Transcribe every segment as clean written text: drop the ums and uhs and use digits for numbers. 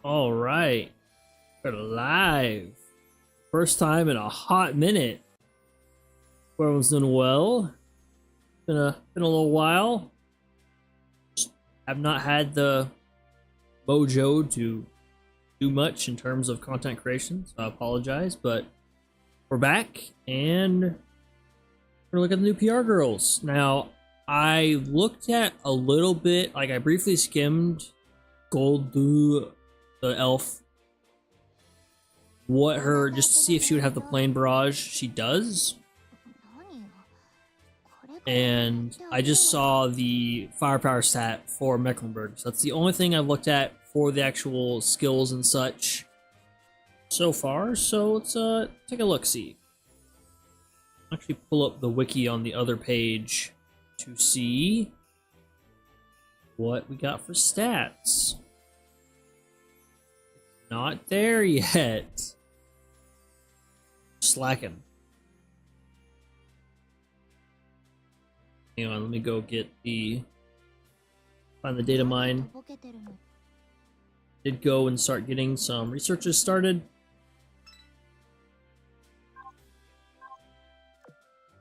All right, we're live. First time in a hot minute. Everyone's doing well. Been a little while. Have not had the mojo to do much in terms of content creation, so I apologize. But we're back, and we're gonna look at the new PR girls. Now, I looked at a little bit, like I briefly skimmed Goldu, the elf, just to see if she would have the plain barrage. She does. And I just saw the firepower stat for Mecklenburg. So that's the only thing I've looked at for the actual skills and such so far. So let's take a look-see. Actually pull up the wiki on the other page to see what we got for stats. Not there yet. Slacking. Hang on, let me go find the data mine. Did go and start getting some researches started.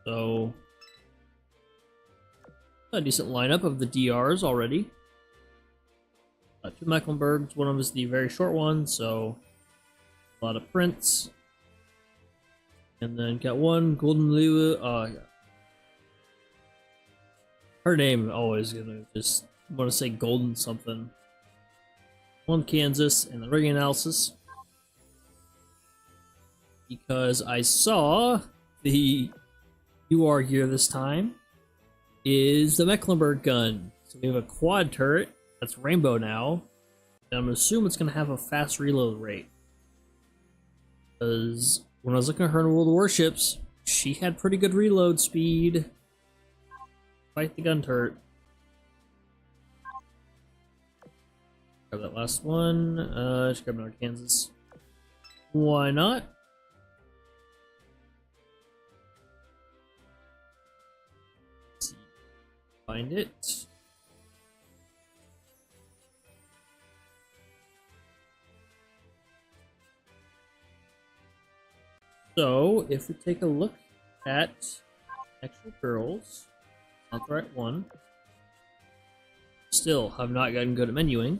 So, a decent lineup of the DRs already. Two Mecklenburgs, one of them is the very short one, so a lot of prints. And then got one Golden Liu. Her name always gonna just want to say Golden something. One Kansas and the rigging analysis, because I saw the UR gear this time is the Mecklenburg gun. So we have a quad turret that's rainbow now, and I'm gonna assume it's gonna have a fast reload rate. Because when I was looking at her in World of Warships, she had pretty good reload speed. Fight the gun turret. Grab that last one. Just grab another Kansas. Why not? Let's see. Find it. So, if we take a look at actual girls, not the right one. Still have not gotten good at menuing.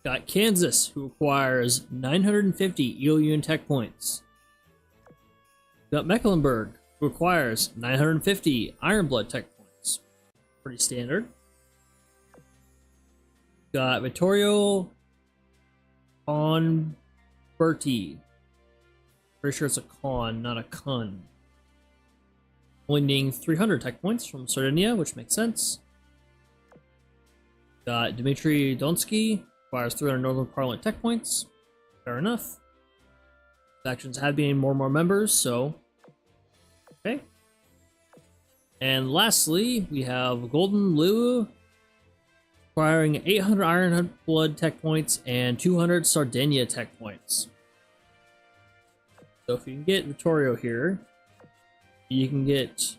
Got Kansas, who requires 950 EOU and tech points. Got Mecklenburg, who requires 950 Iron Blood tech points. Pretty standard. Got Vittorio Converti. Pretty sure it's a con, not a kun. Only needing 300 tech points from Sardinia, which makes sense. Got Dmitry Donsky, requires 300 Northern Parliament tech points. Fair enough. Factions have been more and more members, so okay. And lastly, we have Golden Liu, requiring 800 Iron Blood tech points and 200 Sardinia tech points. So if you can get Vittorio here, you can get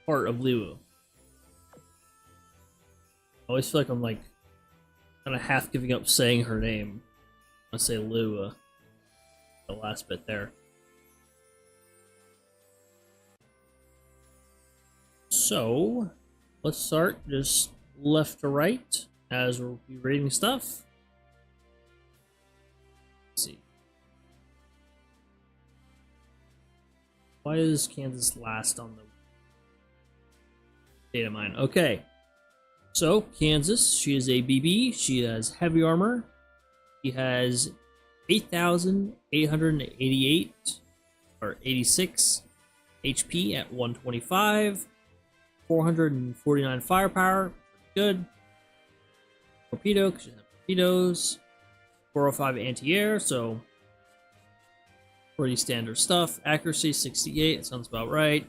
part of Liu. I always feel like I'm like kind of half giving up saying her name. I say Liu, the last bit there. So let's start just left to right as we'll be reading stuff. Let's see. Why is Kansas last on the data mine? Okay. So, Kansas, she is a BB. She has heavy armor. She has 8,888 or 86 HP at 125. 449 firepower. Good. Torpedo, because she has torpedoes. 405 anti-air, so pretty standard stuff. Accuracy 68, that sounds about right.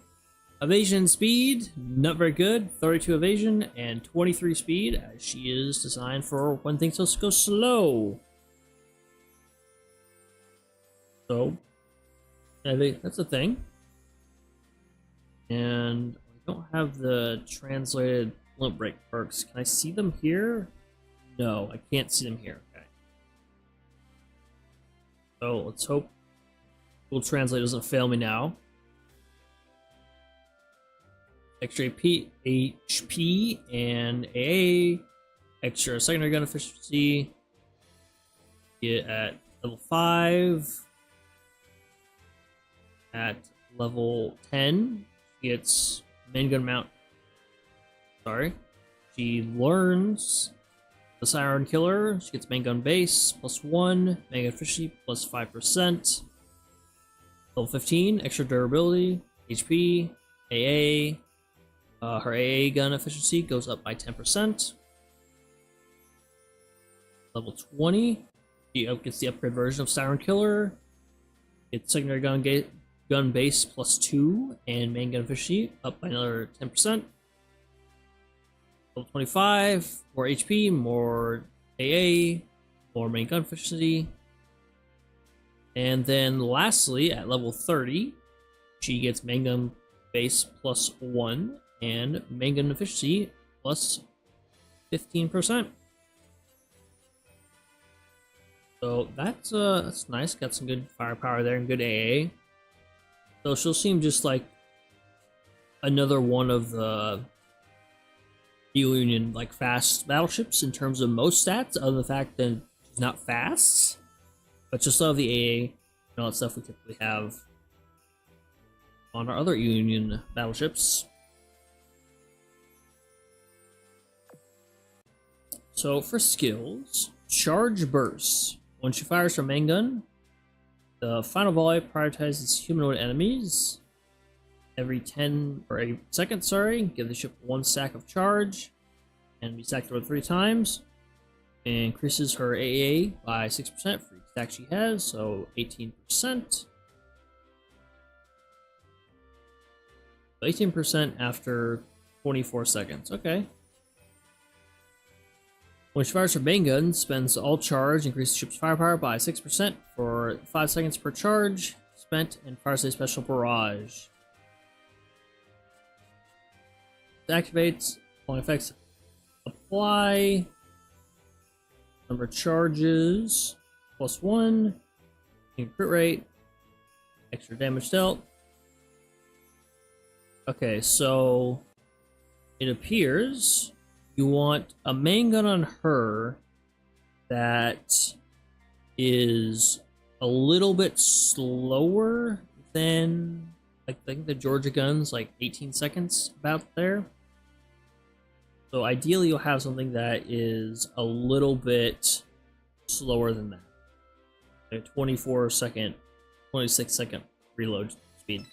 Evasion speed, not very good. 32 evasion and 23 speed, as she is designed for when things go slow. So, I think that's a thing. And I don't have the translated Limit break perks. Can I see them here? No, I can't see them here. Okay. So let's hope Google Translate doesn't fail me now. Extra HP and AA. Extra secondary gun efficiency. Get at level 5. At level 10, she gets main gun mount. Sorry. She learns the Siren Killer. She gets main gun base +1, main gun efficiency +5%. Level 15, extra durability, HP, AA. Her AA gun efficiency goes up by 10%. Level 20, she gets the upgrade version of Siren Killer. It's secondary gun base +2 and main gun efficiency up by another 10%. Level 25, more HP, more AA, more main gun efficiency. And then lastly, at level 30, she gets main gun base +1 and main gun efficiency +15%. So that's nice. Got some good firepower there and good AA. So she'll seem just like another one of the Union like fast battleships in terms of most stats, other than the fact that she's not fast, but just love the AA and all that stuff we typically have on our other Union battleships. So for skills, charge burst. When she fires her main gun, the final volley prioritizes humanoid enemies. Every 10 or 8 seconds, sorry, give the ship 1 stack of charge and be stacked over 3 times. And increases her AA by 6% for each stack she has, so 18%. So 18% after 24 seconds. Okay. When she fires her main gun, spends all charge, increases the ship's firepower by 6% for 5 seconds per charge spent, and fires a special barrage. It activates, all effects apply. Number of charges +1, crit rate, extra damage dealt. Okay, so it appears you want a main gun on her that is a little bit slower than, like, I think the Georgia gun's like 18 seconds about there. So ideally you'll have something that is a little bit slower than that. A 26 second reload speed.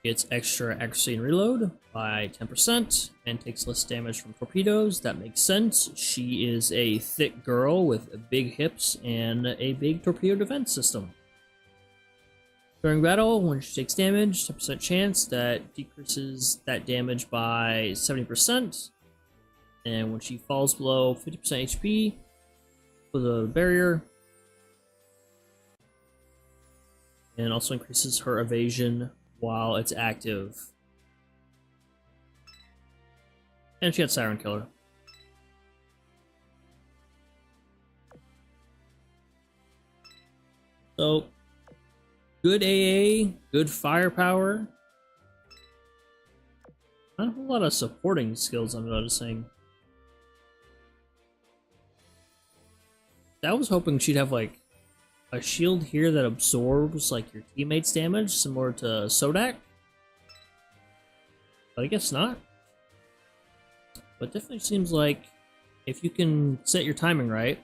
Gets extra accuracy and reload by 10% and takes less damage from torpedoes. That makes sense. She is a thick girl with big hips and a big torpedo defense system. During battle, when she takes damage, 10% chance that decreases that damage by 70%. And when she falls below 50% HP with a barrier, and also increases her evasion while it's active. And she had Siren Killer. So, good AA, good firepower. Not a whole lot of supporting skills, I'm noticing. I was hoping she'd have like a shield here that absorbs like your teammates' damage, similar to Sodak. But I guess not. But definitely seems like if you can set your timing right,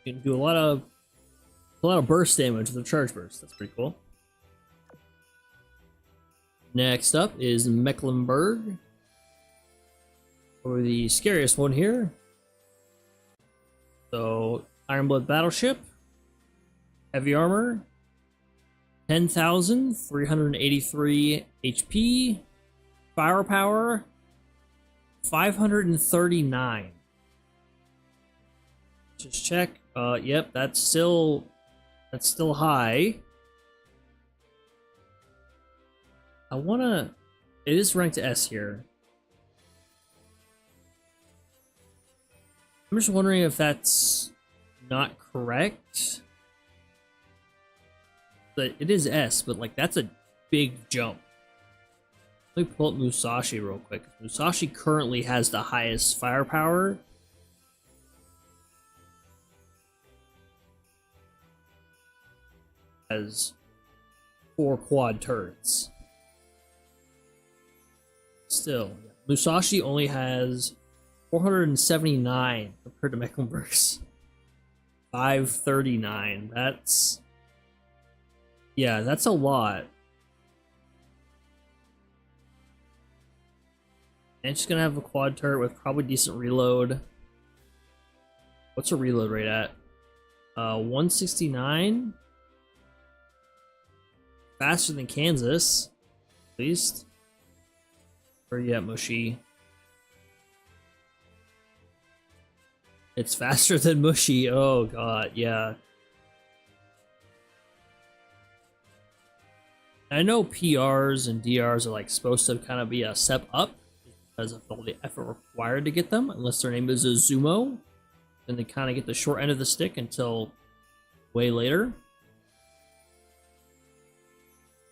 you can do a lot of burst damage with a charge burst. That's pretty cool. Next up is Mecklenburg, or the scariest one here. So, Ironblood battleship, heavy armor, 10,383 HP, firepower, 539. Just check. Yep, that's still high. I wanna. It is ranked S here. I'm just wondering if that's not correct. But it is S, but like that's a big jump. Let me pull up Musashi real quick. Musashi currently has the highest firepower. Has 4 quad turrets. Still, Musashi only has 479 compared to Mecklenburg's 539. That's... yeah, that's a lot. And she's gonna have a quad turret with probably decent reload. What's her reload rate at? 169? Faster than Kansas, at least. Where you at, Mushy? It's faster than Mushy. Oh god, yeah. I know PRs and DRs are like supposed to kind of be a step up because of all the effort required to get them, unless their name is a Zumo. Then they kind of get the short end of the stick until way later.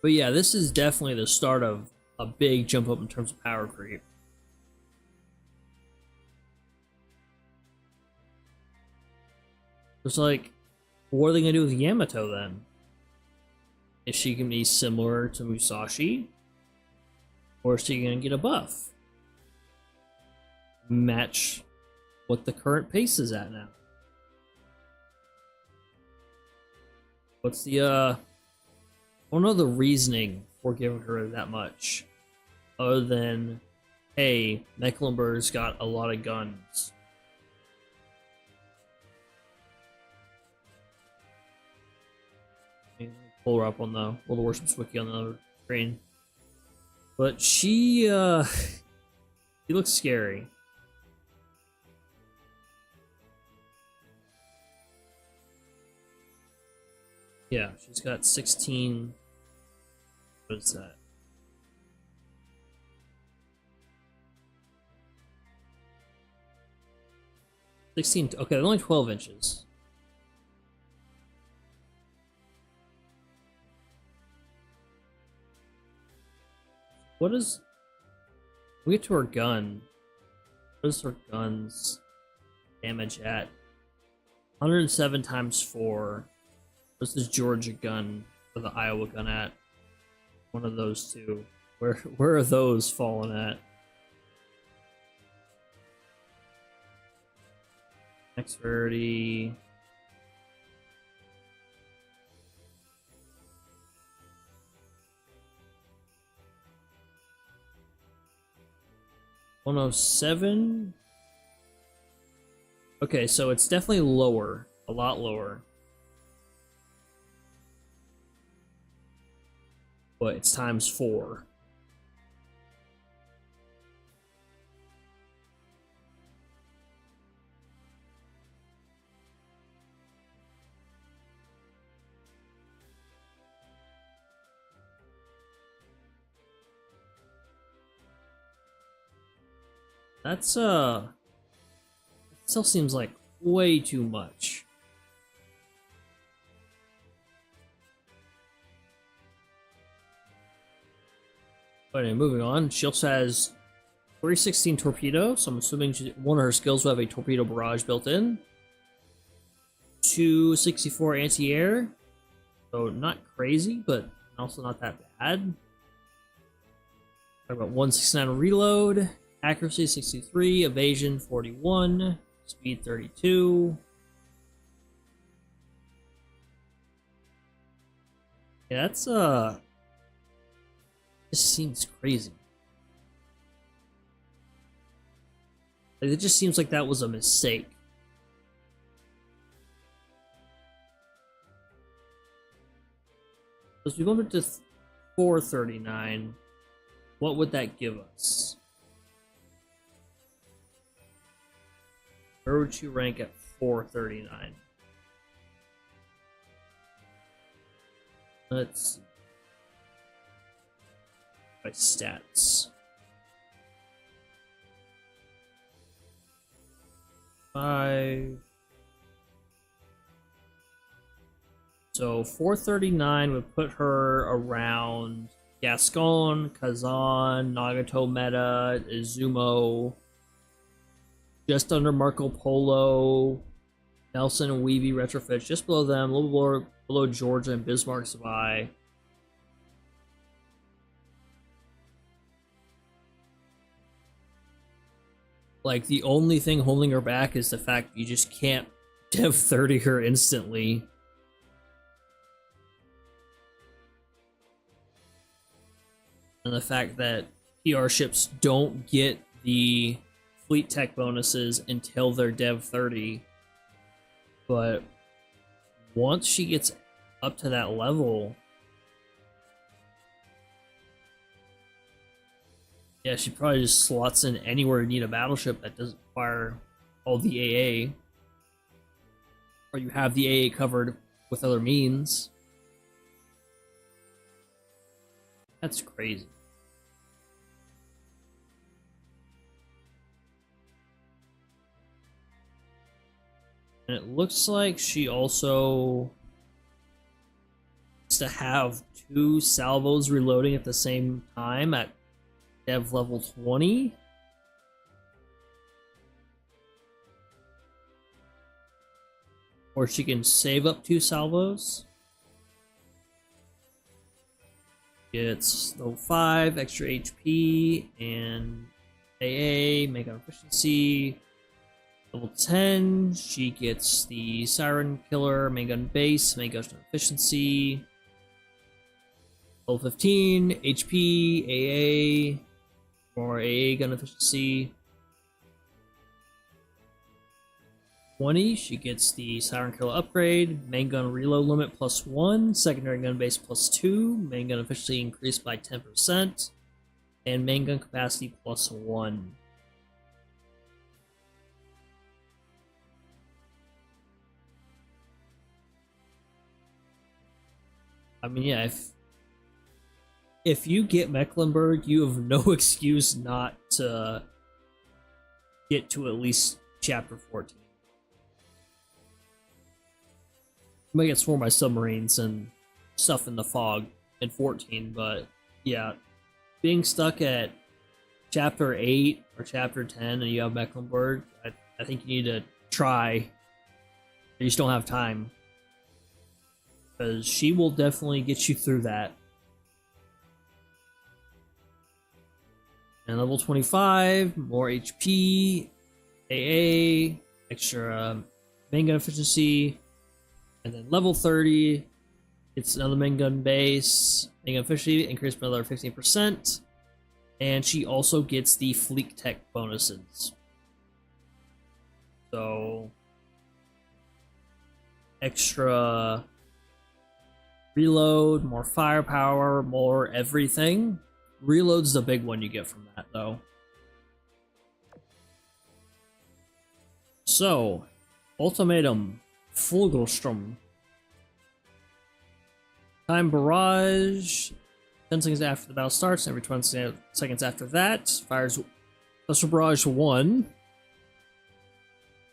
But yeah, this is definitely the start of a big jump up in terms of power creep. It's like, what are they gonna do with Yamato then? Is she gonna be similar to Musashi? Or is she gonna get a buff? Match what the current pace is at now. What's the I don't know the reasoning for giving her that much. Other than, hey, Mecklenburg's got a lot of guns. Pull her up on the World of Warships wiki on the other screen. But she she looks scary. Yeah, she's got 16. What is that? Okay, they're only 12 inches. What is... we get to her gun. What is her gun's damage at? 107 times 4. What's this Georgia gun or the Iowa gun at? One of those two. Where are those falling at? Next rarity. $107. Okay, so it's definitely lower, a lot lower. But it's times 4. That's it still seems like way too much. But anyway, moving on, she also has 316 torpedo, so I'm assuming one of her skills will have a torpedo barrage built in. 264 anti-air, so not crazy, but also not that bad. Talk about 169 reload, accuracy 63, evasion 41, speed 32. Yeah, that's just seems crazy. Like, it just seems like that was a mistake. So if we go up to 439, what would that give us? Where would you rank at 439? Let's see. by stats. 5. So 439 would put her around Gascon, Kazan, Nagato Meta, Izumo, just under Marco Polo, Nelson and Weavy retrofits, just below them, a little below Georgia and Bismarck Savai. Like, the only thing holding her back is the fact you just can't Dev 30 her instantly. And the fact that PR ships don't get the fleet tech bonuses until they're Dev 30. But once she gets up to that level, yeah, she probably just slots in anywhere you need a battleship that doesn't require all the AA. Or you have the AA covered with other means. That's crazy. And it looks like she also has to have 2 salvos reloading at the same time at Dev level 20. Or she can save up 2 salvos. It's level 5, extra HP, and AA, make gun efficiency. Level 10, she gets the Siren Killer, main gun base, main gun efficiency. Level 15, HP, AA, more AA gun efficiency. 20, she gets the Siren Killer upgrade, main gun reload limit +1, secondary gun base +2, main gun efficiency increased by 10%, and main gun capacity +1. I mean, yeah, if you get Mecklenburg, you have no excuse not to get to at least chapter 14. You might get swarmed by submarines and stuff in the fog in 14, but yeah, being stuck at chapter 8 or chapter 10 and you have Mecklenburg, I think you need to try. You just don't have time. Because she will definitely get you through that. And level 25, more HP, AA, extra main gun efficiency, and then level 30, it's another main gun base, main gun efficiency increased by another 15%, and she also gets the fleet tech bonuses. So, extra reload, more firepower, more everything. Reload's the big one you get from that, though. So, ultimatum, Fulgelstrom. Time barrage. 10 seconds after the battle starts, every 20 seconds after that, fires Cluster Barrage 1.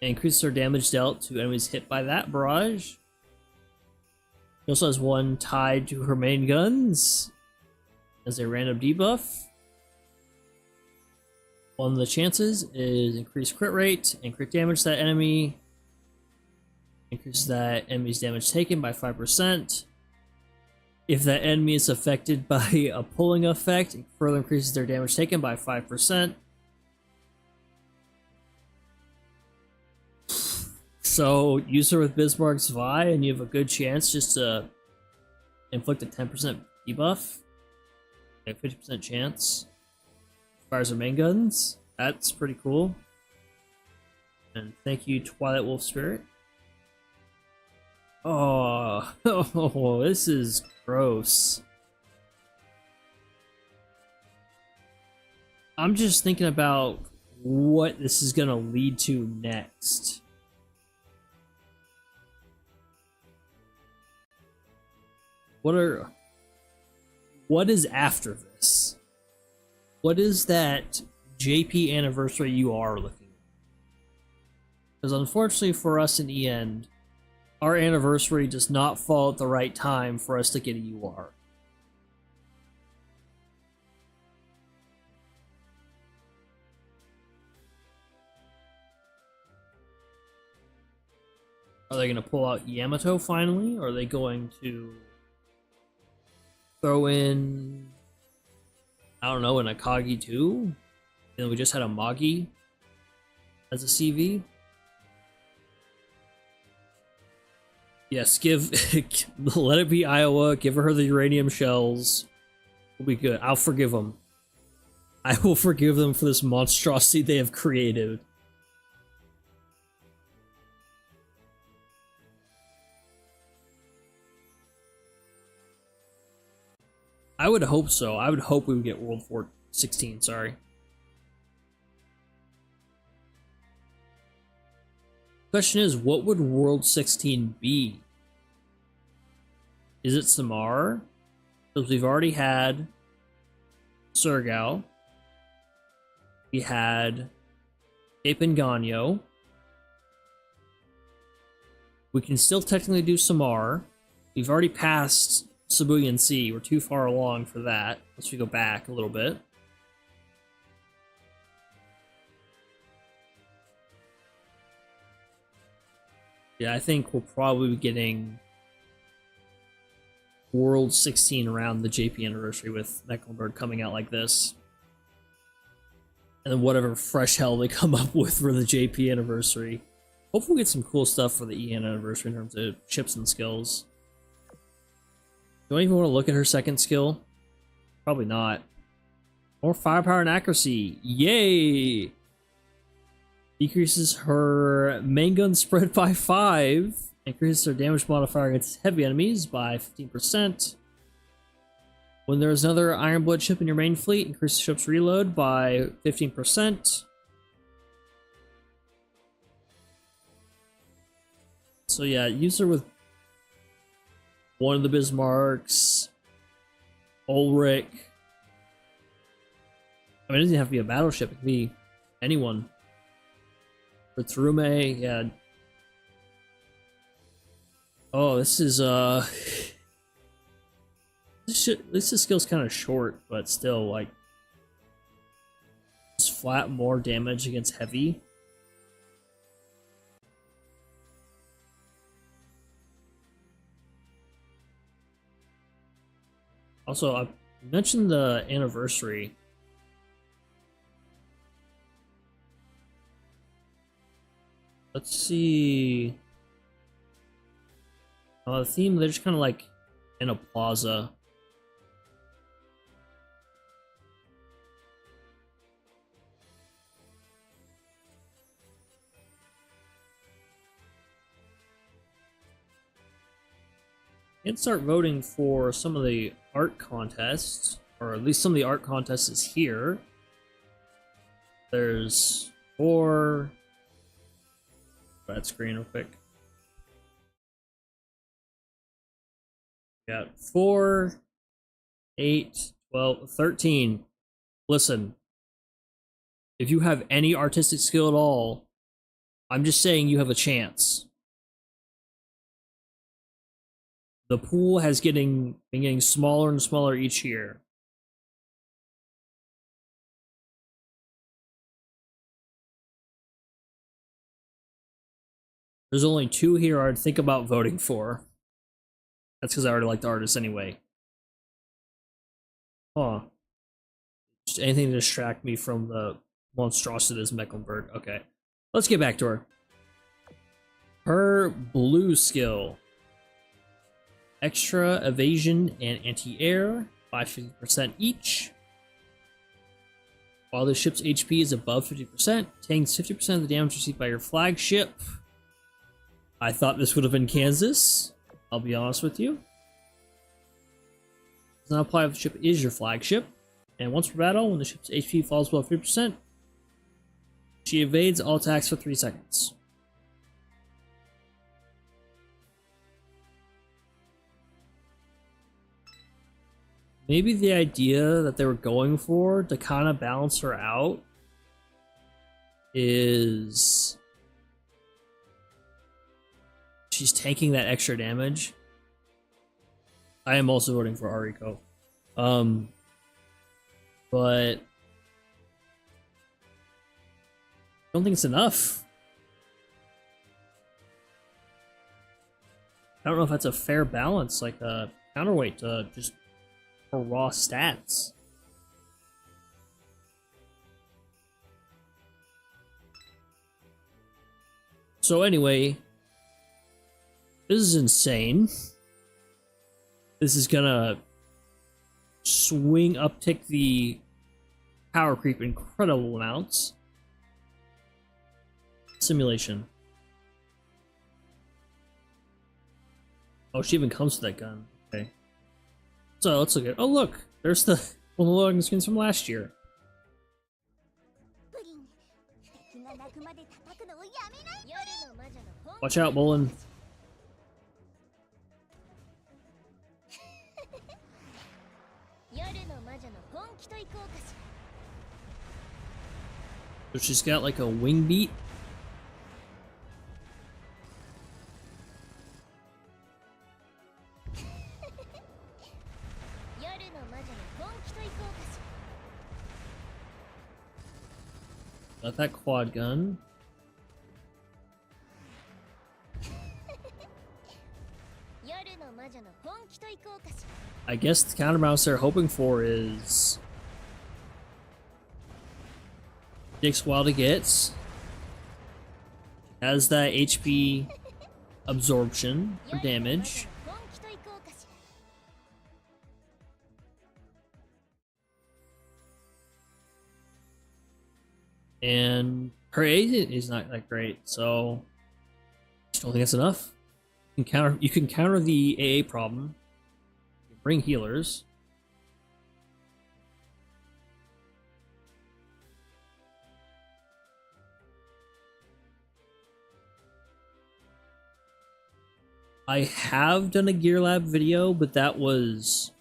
And increases her damage dealt to enemies hit by that barrage. She also has 1 tied to her main guns as a random debuff. One of the chances is increased crit rate and crit damage to that enemy. Increases that enemy's damage taken by 5%. If that enemy is affected by a pulling effect, it further increases their damage taken by 5%. So use her with Bismarck's Vi and you have a good chance just to inflict a 10% debuff. A 50% chance. Fires her main guns. That's pretty cool. And thank you, Twilight Wolf Spirit. Oh, oh, this is gross. I'm just thinking about what this is gonna lead to next. What is after this? what is that JP anniversary you are looking at? Because unfortunately for us in the end, our anniversary does not fall at the right time for us to get a UR. Are they going to pull out Yamato finally? Or are they going to throw in, I don't know, an Akagi too? And we just had a Magi as a CV? Yes, let it be Iowa, give her the uranium shells. We'll be good. I'll forgive them. I will forgive them for this monstrosity they have created. I would hope so. I would hope we would get World War 16, sorry. Question is, what would World 16 be? Is it Samar? Because we've already had Surgao. We had Apenganyo. We can still technically do Samar. We've already passed Shibuyan Sea. We're too far along for that. Let's go back a little bit. Yeah, I think we'll probably be getting World 16 around the JP anniversary with Mecklenburg coming out like this. And then whatever fresh hell they come up with for the JP anniversary. Hopefully we'll get some cool stuff for the EN anniversary in terms of chips and skills. Do I even want to look at her second skill? Probably not. More firepower and accuracy. Yay! Decreases her main gun spread by 5. Increases her damage modifier against heavy enemies by 15%. When there is another Iron Blood ship in your main fleet, increase the ship's reload by 15%. So yeah, use her with one of the Bismarcks, Ulrich. I mean, it doesn't have to be a battleship, it can be anyone. For Tsurume, yeah. Oh, this is, at least the skill's kind of short, but still, like, just flat more damage against heavy. Also, I mentioned the anniversary. Let's see. The theme, they're just kind of like in a plaza. And start voting for some of the art contests, or at least some of the art contests is here. There's 4. That screen real quick. Got 4, 8, 12, 13. Listen, if you have any artistic skill at all, I'm just saying you have a chance. The pool has been getting smaller and smaller each year. There's only 2 here I'd think about voting for. That's because I already like the artist anyway. Huh. Just anything to distract me from the monstrosity is Mecklenburg. Okay. Let's get back to her. Her blue skill. Extra evasion and anti-air by 50% each. While the ship's HP is above 50%, takes 50% of the damage received by your flagship. I thought this would have been Kansas. I'll be honest with you. Does not apply if the ship is your flagship. And once per battle, when the ship's HP falls below 50%, she evades all attacks for 3 seconds. maybe the idea that they were going for to kind of balance her out is she's taking that extra damage. I am also voting for Ariko. But I don't think it's enough. I don't know if that's a fair balance, like a counterweight to just for raw stats. So anyway, this is insane. This is gonna uptick the power creep incredible amounts. Simulation. Oh, she even comes with that gun. Okay. So let's look at. Oh, look! There's the one of the loading screens from last year. Watch out, Bolin. So she's got like a wing beat. Got that quad gun. I guess the counterbalance they're hoping for is takes a while to get. Has that HP absorption for damage. And her agent is not that great, so I just don't think that's enough. You can counter the AA problem. Bring healers. I have done a Gear Lab video, but that was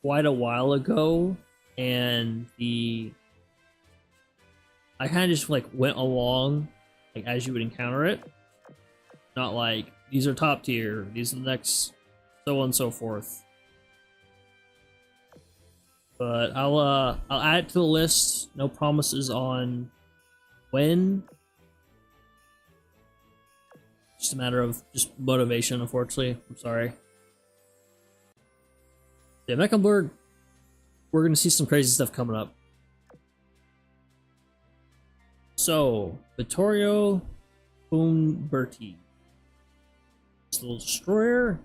quite a while ago, and I kind of just like went along like as you would encounter it. Not like these are top tier, these are the next, so on and so forth. But I'll add it to the list. No promises on when. Just a matter of just motivation, unfortunately. I'm sorry. Yeah, Mecklenburg, we're gonna see some crazy stuff coming up. So, Vittorio Umberti. This little destroyer.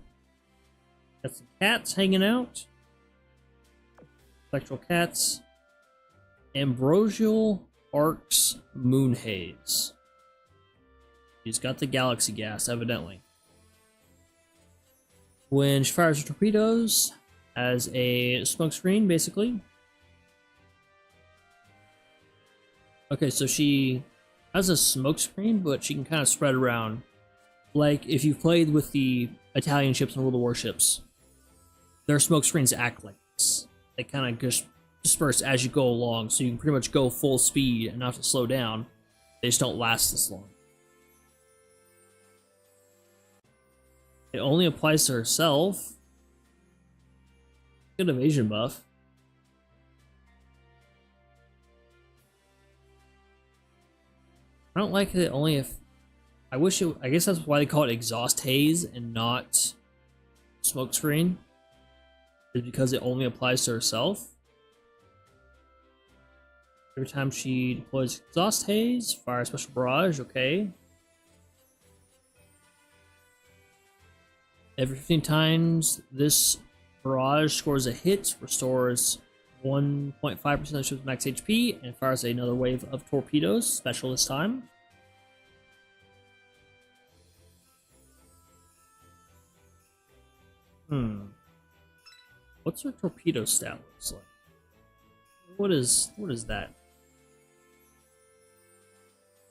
Got some cats hanging out. Spectral cats. Ambrosial Arcs Moonhaze. He's got the galaxy gas, evidently. When she fires her torpedoes as a smoke screen, basically. Okay, so she has a smoke screen, but she can kind of spread around. Like if you've played with the Italian ships and World of Warships, their smoke screens act like this. They kind of just disperse as you go along, so you can pretty much go full speed and not have to slow down. They just don't last this long. It only applies to herself. Good evasion buff. I don't like it only if... I guess that's why they call it exhaust haze and not smoke screen. Is because it only applies to herself. Every time she deploys exhaust haze, fire special barrage, okay. Every 15 times this barrage scores a hit, restores 1.5% of the ship's max HP, and fires another wave of torpedoes, special this time. What's her torpedo stat looks like? What is that?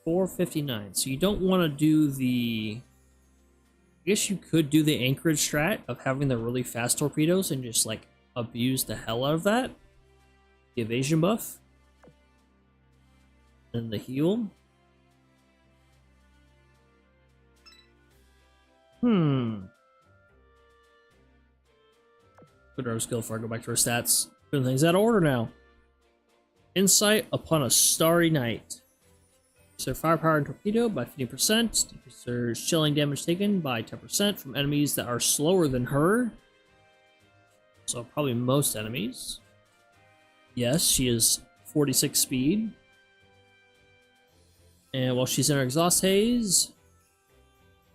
459. So you don't want to do the... I guess you could do the anchorage strat of having the really fast torpedoes and just like abuse the hell out of that. The evasion buff. And the heal. Put her skill before I go back to her stats. Doing things out of order now. Insight upon a starry night. So firepower and torpedo by 50%. Decreases chilling damage taken by 10% from enemies that are slower than her. So probably most enemies. Yes, she is 46 speed. And while she's in her exhaust haze,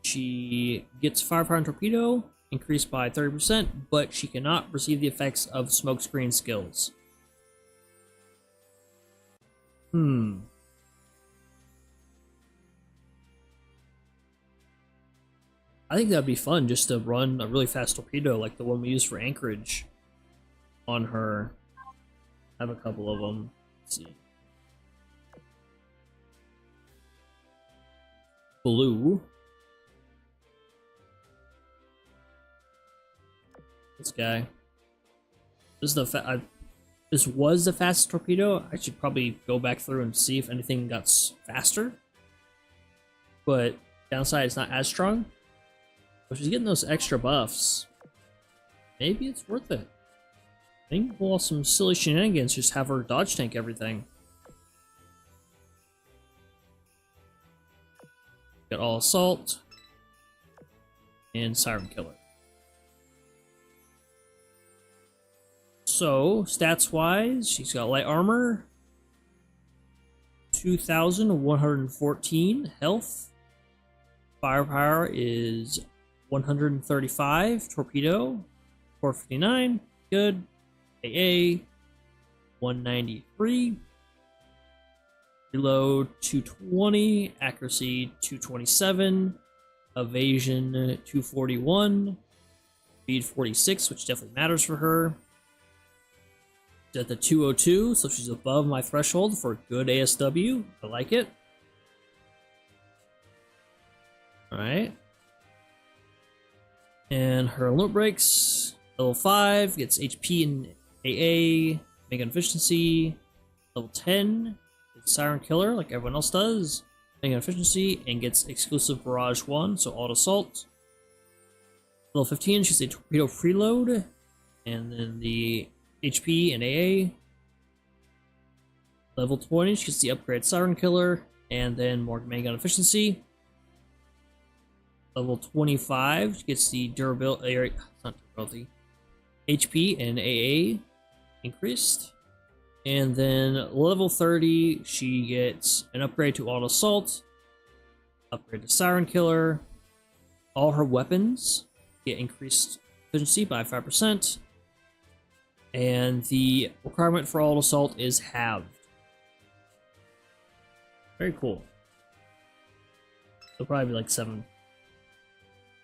she gets firepower and torpedo increased by 30%, but she cannot receive the effects of smokescreen skills. I think that'd be fun just to run a really fast torpedo like the one we used for Anchorage on her. I have a couple of them. Let's see. Blue. This guy. This is this was the fastest torpedo. I should probably go back through and see if anything got faster. But downside, it's not as strong. But she's getting those extra buffs. Maybe it's worth it. I think pull off some silly shenanigans, just have her dodge tank everything. Got all assault. And Siren Killer. So, stats-wise, she's got light armor, 2,114 health, firepower is 135, torpedo, 459, good, AA, 193, reload 220, accuracy 227, evasion 241, speed 46, which definitely matters for her. At the 202, so she's above my threshold for good ASW. I like it. Alright. And her limit breaks. Level 5 gets HP and AA, Mega Efficiency. Level 10 gets Siren Killer, like everyone else does. Mega Efficiency, and gets exclusive Barrage 1, so Auto Assault. Level 15, she's a Torpedo Preload. And then the HP and AA. Level 20, she gets the upgrade Siren Killer, and then more Mega Efficiency. Level 25, she gets the durability, not durability, HP and AA increased. And then level 30, she gets an upgrade to Auto Assault, upgrade to Siren Killer. All her weapons get increased efficiency by 5%. And the requirement for Auto Assault is halved. Very cool. It'll probably be like 7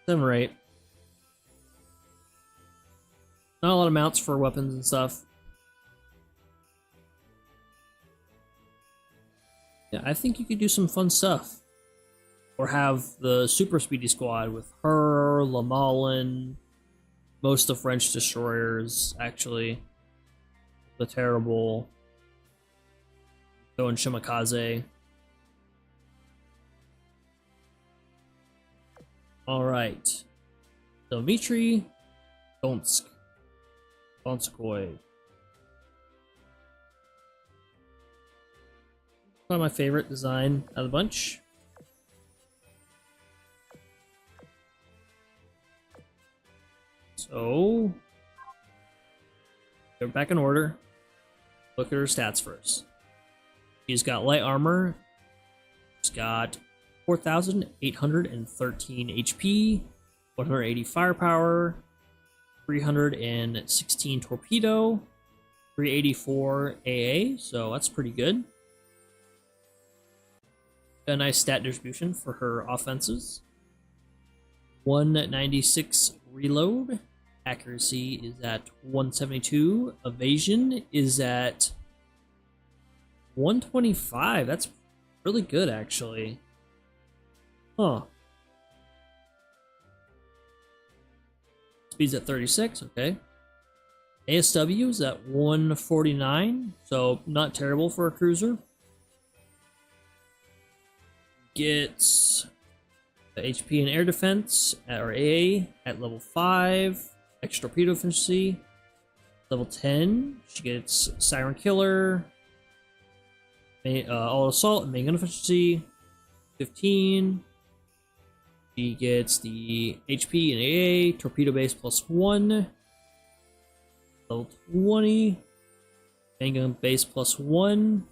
or 8. Not a lot of mounts for weapons and stuff. Yeah, I think you could do some fun stuff. Or have the Super Speedy Squad with her, Lamalin, most of French destroyers, actually. The terrible Go and Shimakaze. Alright. Dmitry Donsk. Donskoy. Probably my favorite design out of the bunch. So, they're back in order. Look at her stats first. She's got light armor. She's got 4,813 HP, 180 firepower, 316 torpedo, 384 AA, so that's pretty good. A nice stat distribution for her offenses. 196 reload. Accuracy is at 172. Evasion is at 125. That's really good, actually. Huh. Speed's at 36, okay. ASW is at 149, so not terrible for a cruiser. Gets the HP and air defense, or AA, at level 5. Extra torpedo efficiency. Level 10, she gets Siren Killer, all assault, and main gun efficiency. 15. She gets the HP and AA, torpedo base +1. Level 20, main gun base +1.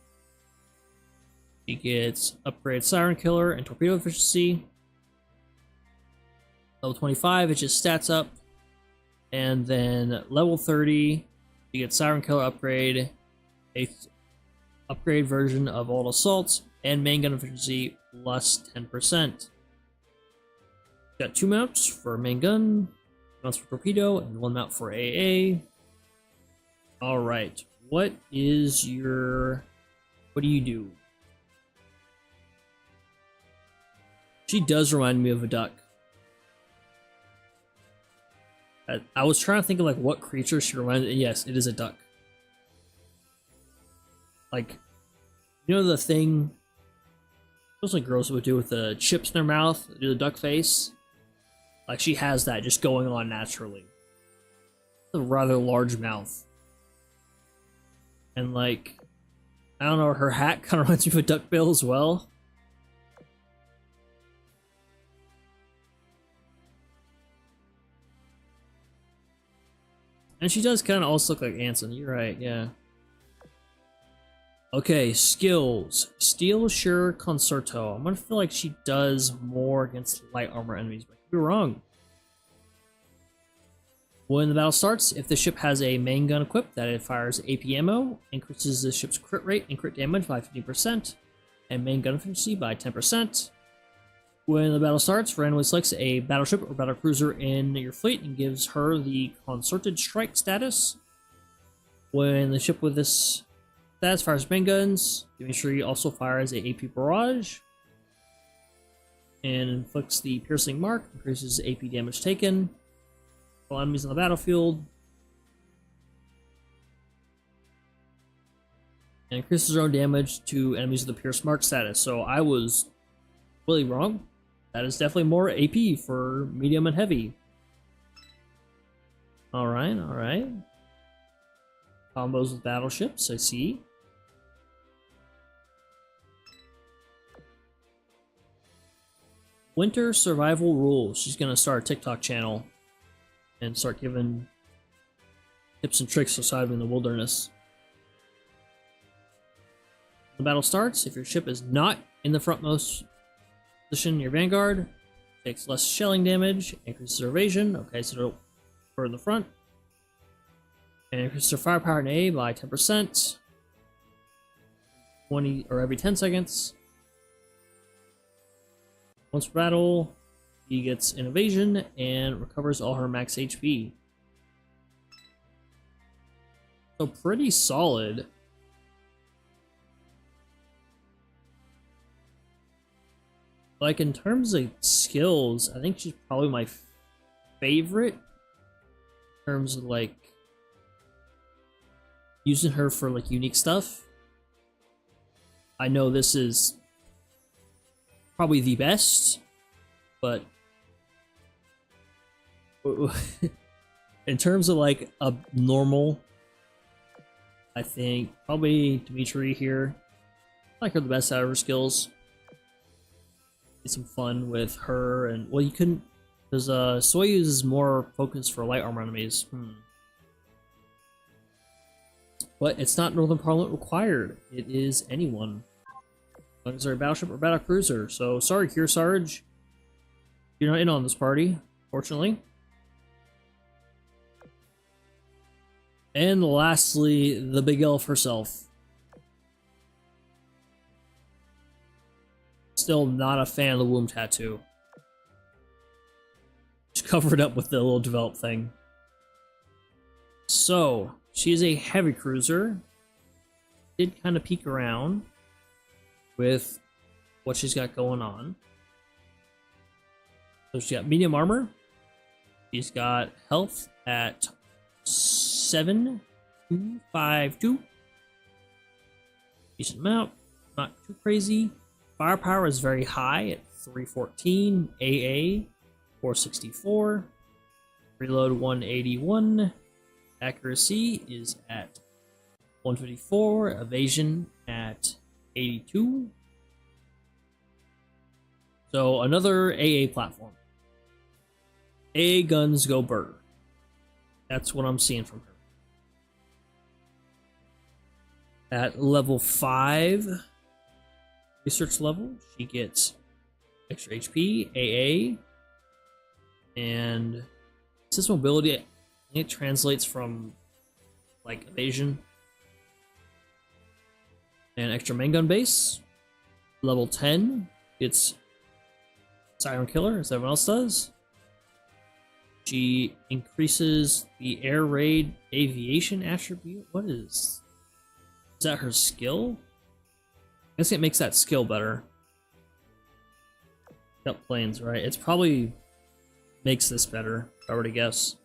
She gets upgrade Siren Killer and torpedo efficiency. Level 25, it's just stats up. And then level 30, you get Siren Killer upgrade, a upgrade version of all assaults, and main gun efficiency +10%. Got 2 mounts for main gun, mounts for torpedo, and 1 mount for AA. Alright, what do you do? She does remind me of a duck. I was trying to think of like what creature she reminds me. Yes, it is a duck. Like, you know the thing those like girls would do with the chips in their mouth, do the duck face? Like she has that just going on naturally. A rather large mouth. And like, I don't know, her hat kind of reminds me of a duckbill as well. And she does kind of also look like Anson, you're right, yeah. Okay, skills. Steel Sure Concerto. I'm gonna feel like she does more against light armor enemies, but I could be wrong. When the battle starts, if the ship has a main gun equipped that it fires AP ammo, increases the ship's crit rate and crit damage by 50%, and main gun efficiency by 10%. When the battle starts, randomly selects a battleship or battlecruiser in your fleet and gives her the Concerted Strike status. When the ship with this status fires main guns, make sure he also fires a AP Barrage. And inflicts the Piercing Mark, increases AP damage taken. All enemies on the battlefield. And increases their own damage to enemies with the Pierce Mark status. So I was really wrong. That is definitely more AP for medium and heavy. Alright, alright. Combos with battleships, I see. Winter Survival Rules. She's gonna start a TikTok channel and start giving tips and tricks for surviving in the wilderness. The battle starts. If your ship is not in the frontmost position in your vanguard, takes less shelling damage, increases their evasion. Okay, so it'll further in the front. And increases their firepower and A by 10%. 20 or every 10 seconds. Once per battle, he gets an evasion and recovers all her max HP. So pretty solid. Like in terms of skills, I think she's probably my favorite in terms of like using her for like unique stuff. I know this is probably the best, but in terms of like a normal, I think probably Dimitri here. I like her the best out of her skills. Get some fun with her, and well, you couldn't because Soyuz is more focused for light armor enemies. But it's not Northern Parliament required. It is anyone. As long as they're a battleship or battlecruiser. So sorry, Kearsarge, you're not in on this party, fortunately. And lastly, the big elf herself. Still not a fan of the womb tattoo. Just covered up with the little developed thing. So, she's a heavy cruiser. Did kind of peek around with what she's got going on. So she's got medium armor. She's got health at 7252. Decent amount, not too crazy. Firepower is very high at 314. AA 464. Reload 181. Accuracy is at 154. Evasion at 82. So another AA platform. AA guns go burr. That's what I'm seeing from her. At level 5 research level, she gets extra HP, AA, and this mobility. I think it translates from like evasion and extra main gun base. Level 10 gets Siren Killer, as everyone else does. She increases the air raid aviation attribute. What is that her skill? I guess it makes that skill better. Yep, planes, right? It's probably makes this better, if I were to guess.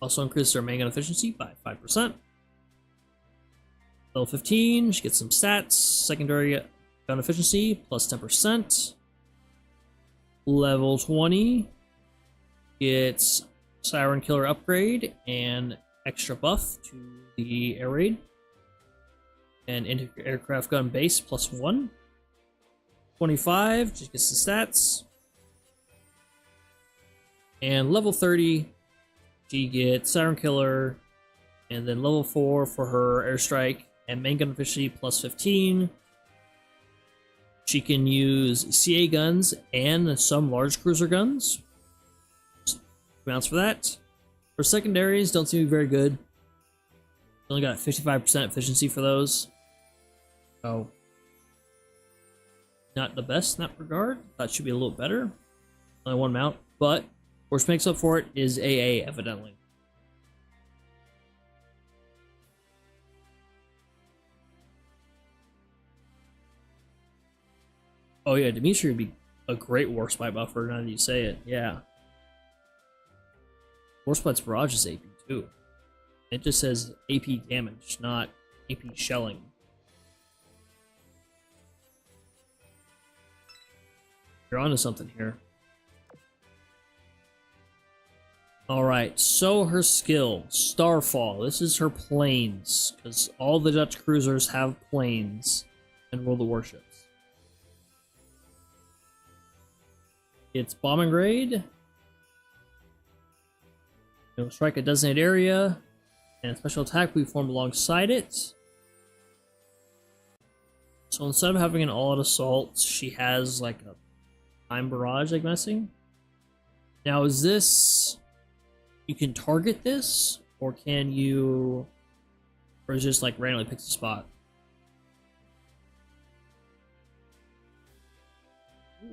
Also increases her main gun efficiency by 5%. Level 15, she gets some stats. Secondary gun efficiency plus 10%. Level 20 gets Siren Killer upgrade and extra buff to the air raid. And aircraft gun base plus 1. 25 just gets the stats. And level 30, she gets Siren Killer. And then level 4 for her airstrike and main gun efficiency plus 15. She can use CA guns and some large cruiser guns. Amounts for that. Her secondaries don't seem to be very good. Only got 55% efficiency for those. So, not the best in that regard. That should be a little better. Only one mount, but what makes up for it is AA, evidently. Oh yeah, Dimitri would be a great Warspite buffer now that you say it, yeah. Warspite's barrage is AP too. It just says AP damage, not AP shelling. You're onto something here. Alright, so her skill, Starfall. This is her planes, because all the Dutch cruisers have planes and World of Warships. It's bombing grade. It'll strike a designated area, and a special attack will be formed alongside it. So instead of having an all-out assault, she has like a time barrage, I'm guessing. Now, is this... You can target this, or can you... Or is it just like randomly picks a spot?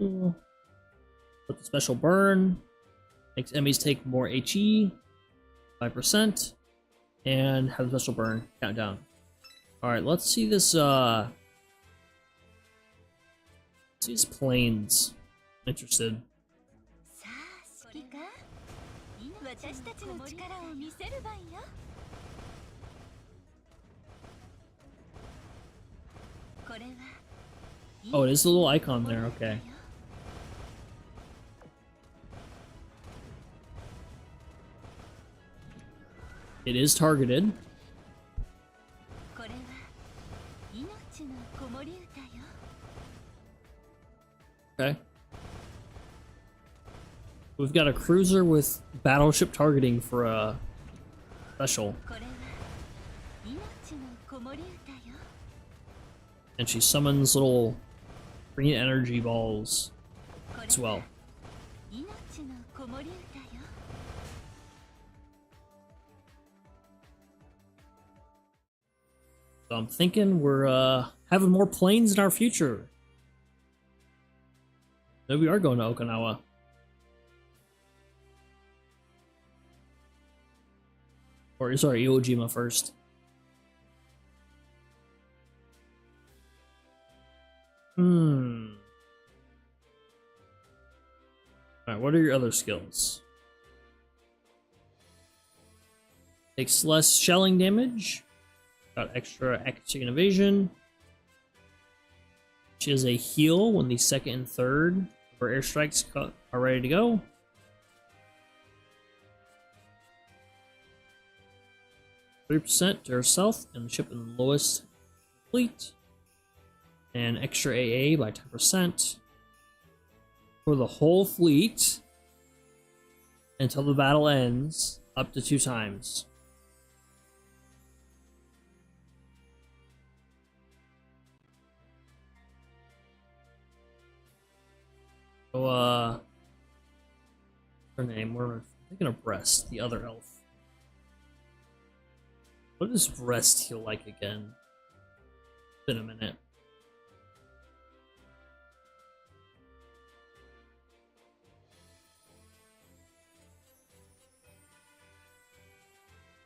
Ooh. Put the special burn. Makes enemies take more HE. 5%. And have the special burn. Countdown. Alright, let's see this, let's see these planes. I'm interested. Oh, it is the little icon there, okay. It is targeted. Okay. We've got a cruiser with battleship targeting for a special. And she summons little green energy balls as well. So I'm thinking we're having more planes in our future. Maybe we are going to Okinawa. Or sorry, Iwo Jima first. Alright, what are your other skills? Takes less shelling damage. Got extra accuracy and evasion. She is a heal when the second and third of her airstrikes are ready to go. %, to herself and the ship in the lowest fleet. And extra AA by 10% for the whole fleet until the battle ends, up to 2 times. So, her name, we're thinking of Breast, the other elf. What does Breast heal like again? It's been a minute.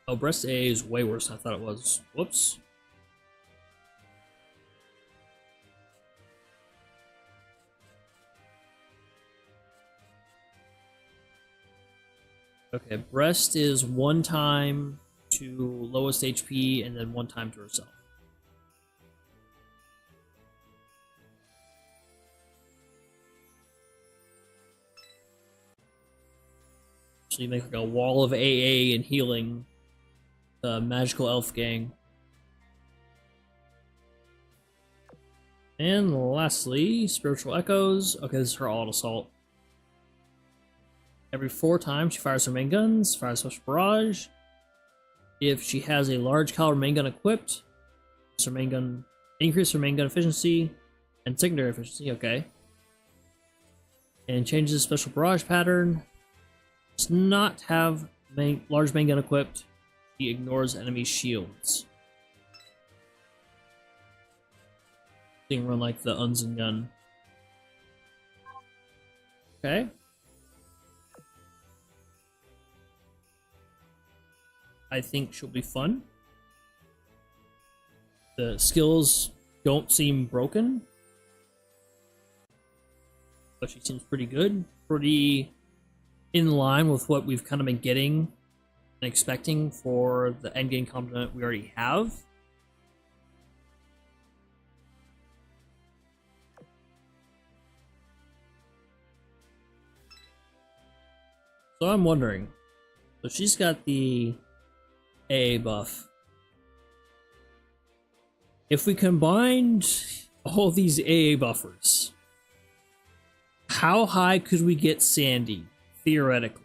Oh, Breast AA is way worse than I thought it was. Whoops. Okay, Breast is 1 time to lowest HP and then 1 time to herself. So you make like a wall of AA and healing the magical elf gang. And lastly, Spiritual Echoes. Okay, this is her alt assault. Every 4 times she fires her main guns, fires special barrage. If she has a large caliber main gun equipped, her main gun increase her main gun efficiency and secondary efficiency. Okay, and changes the special barrage pattern. Does not have large main gun equipped. She ignores enemy shields. You can run like the Unzen gun. Okay. I think she'll be fun. The skills don't seem broken, but she seems pretty good. Pretty in line with what we've kind of been getting and expecting for the endgame component we already have. So I'm wondering, so she's got the AA buff. If we combined all these AA buffers, how high could we get Sandy, theoretically?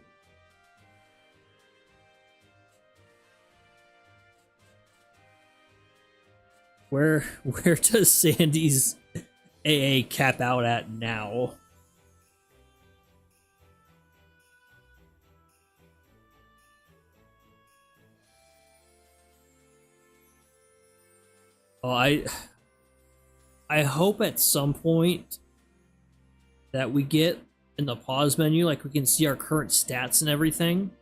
Where does Sandy's AA cap out at now? Oh, I hope at some point that we get in the pause menu, like we can see our current stats and everything.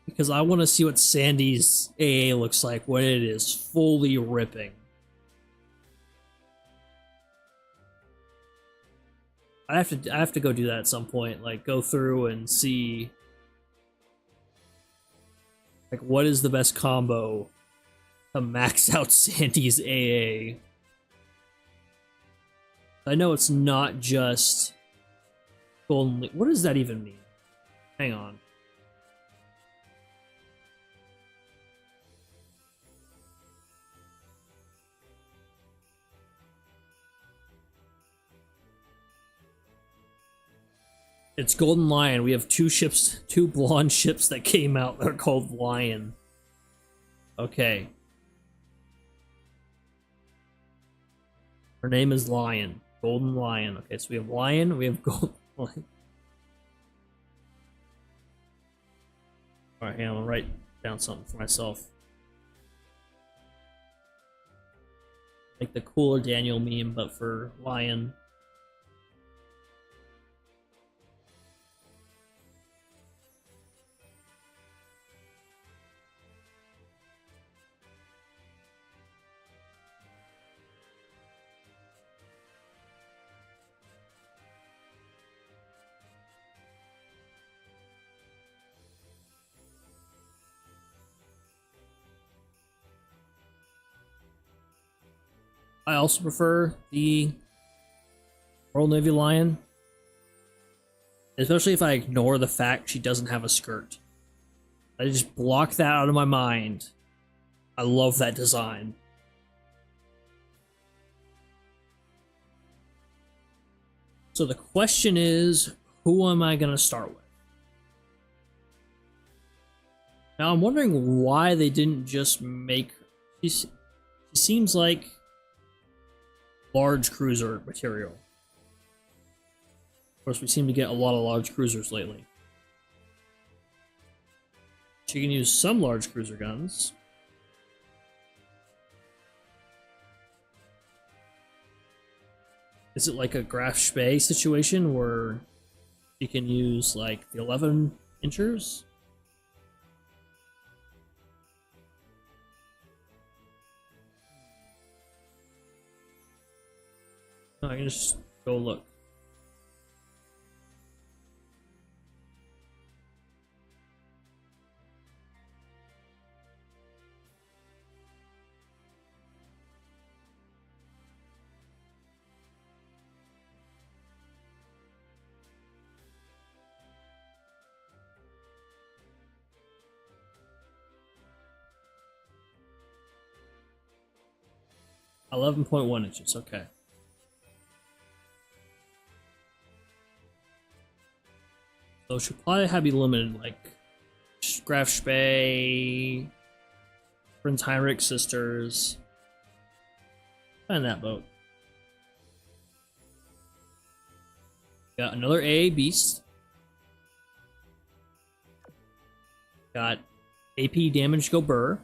Because I want to see what Sandy's AA looks like when it is fully ripping. I have to go do that at some point, like go through and see like what is the best combo to max out Sandy's AA. I know it's not just golden. What does that even mean? Hang on. It's Golden Lion. We have 2 ships, 2 blonde ships that came out that are called Lion. Okay. Her name is Lion. Golden Lion. Okay, so we have Lion, we have Golden Lion. Alright, I'm gonna write down something for myself. Like the cooler Daniel meme, but for Lion. I also prefer the Royal Navy Lion, especially if I ignore the fact she doesn't have a skirt. I just block that out of my mind. I love that design. So the question is, who am I going to start with? Now I'm wondering why they didn't just make... She seems like large cruiser material. Of course, we seem to get a lot of large cruisers lately. She can use some large cruiser guns. Is it like a Graf Spee situation where you can use like the 11 inchers? No, I can just go look. $11.1 inches, okay. So she'll probably have be limited, like Graf Spee, Prince Heinrich sisters. Find that boat. Got another AA beast. Got AP damage go burr.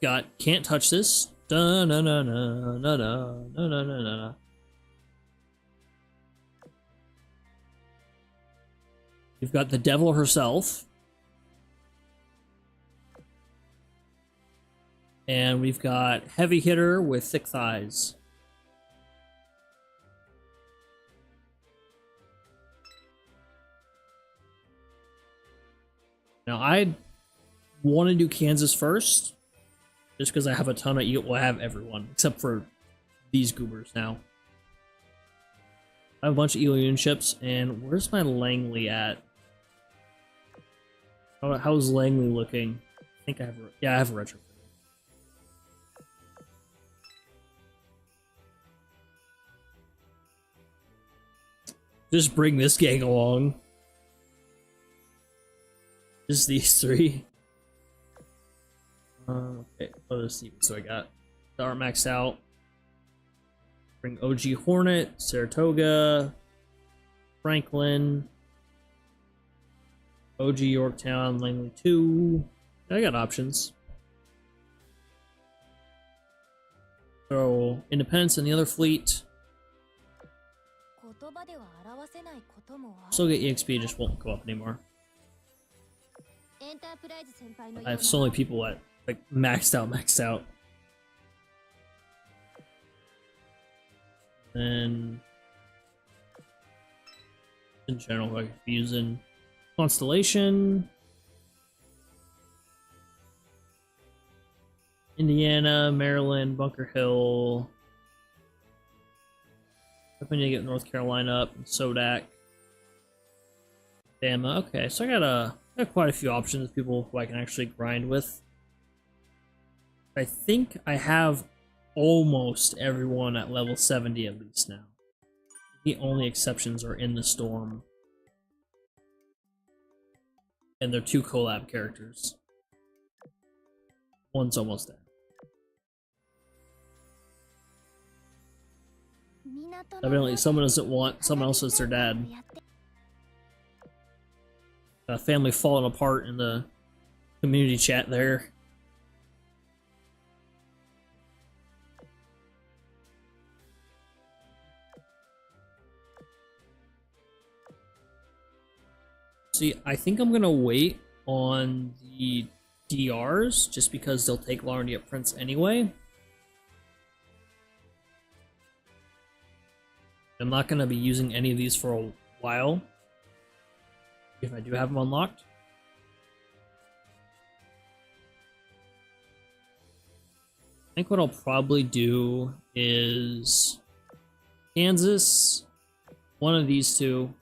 Got can't touch this. Da na na na na na na na na na. You've got the devil herself. And we've got heavy hitter with thick thighs. Now I want to do Kansas first, just because I have a ton of eel. Well, I have everyone except for these goobers now. I have a bunch of Elian ships, and where's my Langley at? How's Langley looking? I think I have. Yeah, I have a retrofit. Just bring this gang along. Just these three. Okay, let's see. So I got Star maxed out. Bring OG Hornet, Saratoga, Franklin, OG Yorktown, Langley 2. I got options. Throw Independence in the other fleet. Still get EXP, just won't go up anymore. I have so many people at like maxed out. And in general, I could be using Constellation, Indiana, Maryland, Bunker Hill. Hoping to get North Carolina up and Sodak. Bama. Okay, so I got quite a few options of people who I can actually grind with. I think I have almost everyone at level 70 at least now. The only exceptions are in the Storm. And they're 2 collab characters. One's almost there. Evidently someone doesn't want someone else as their dad. A family falling apart in the community chat there. See, I think I'm gonna wait on the DRs just because they'll take longer to get prints anyway. I'm not gonna be using any of these for a while. If I do have them unlocked. think what I'll probably do is Kansas, one of these two,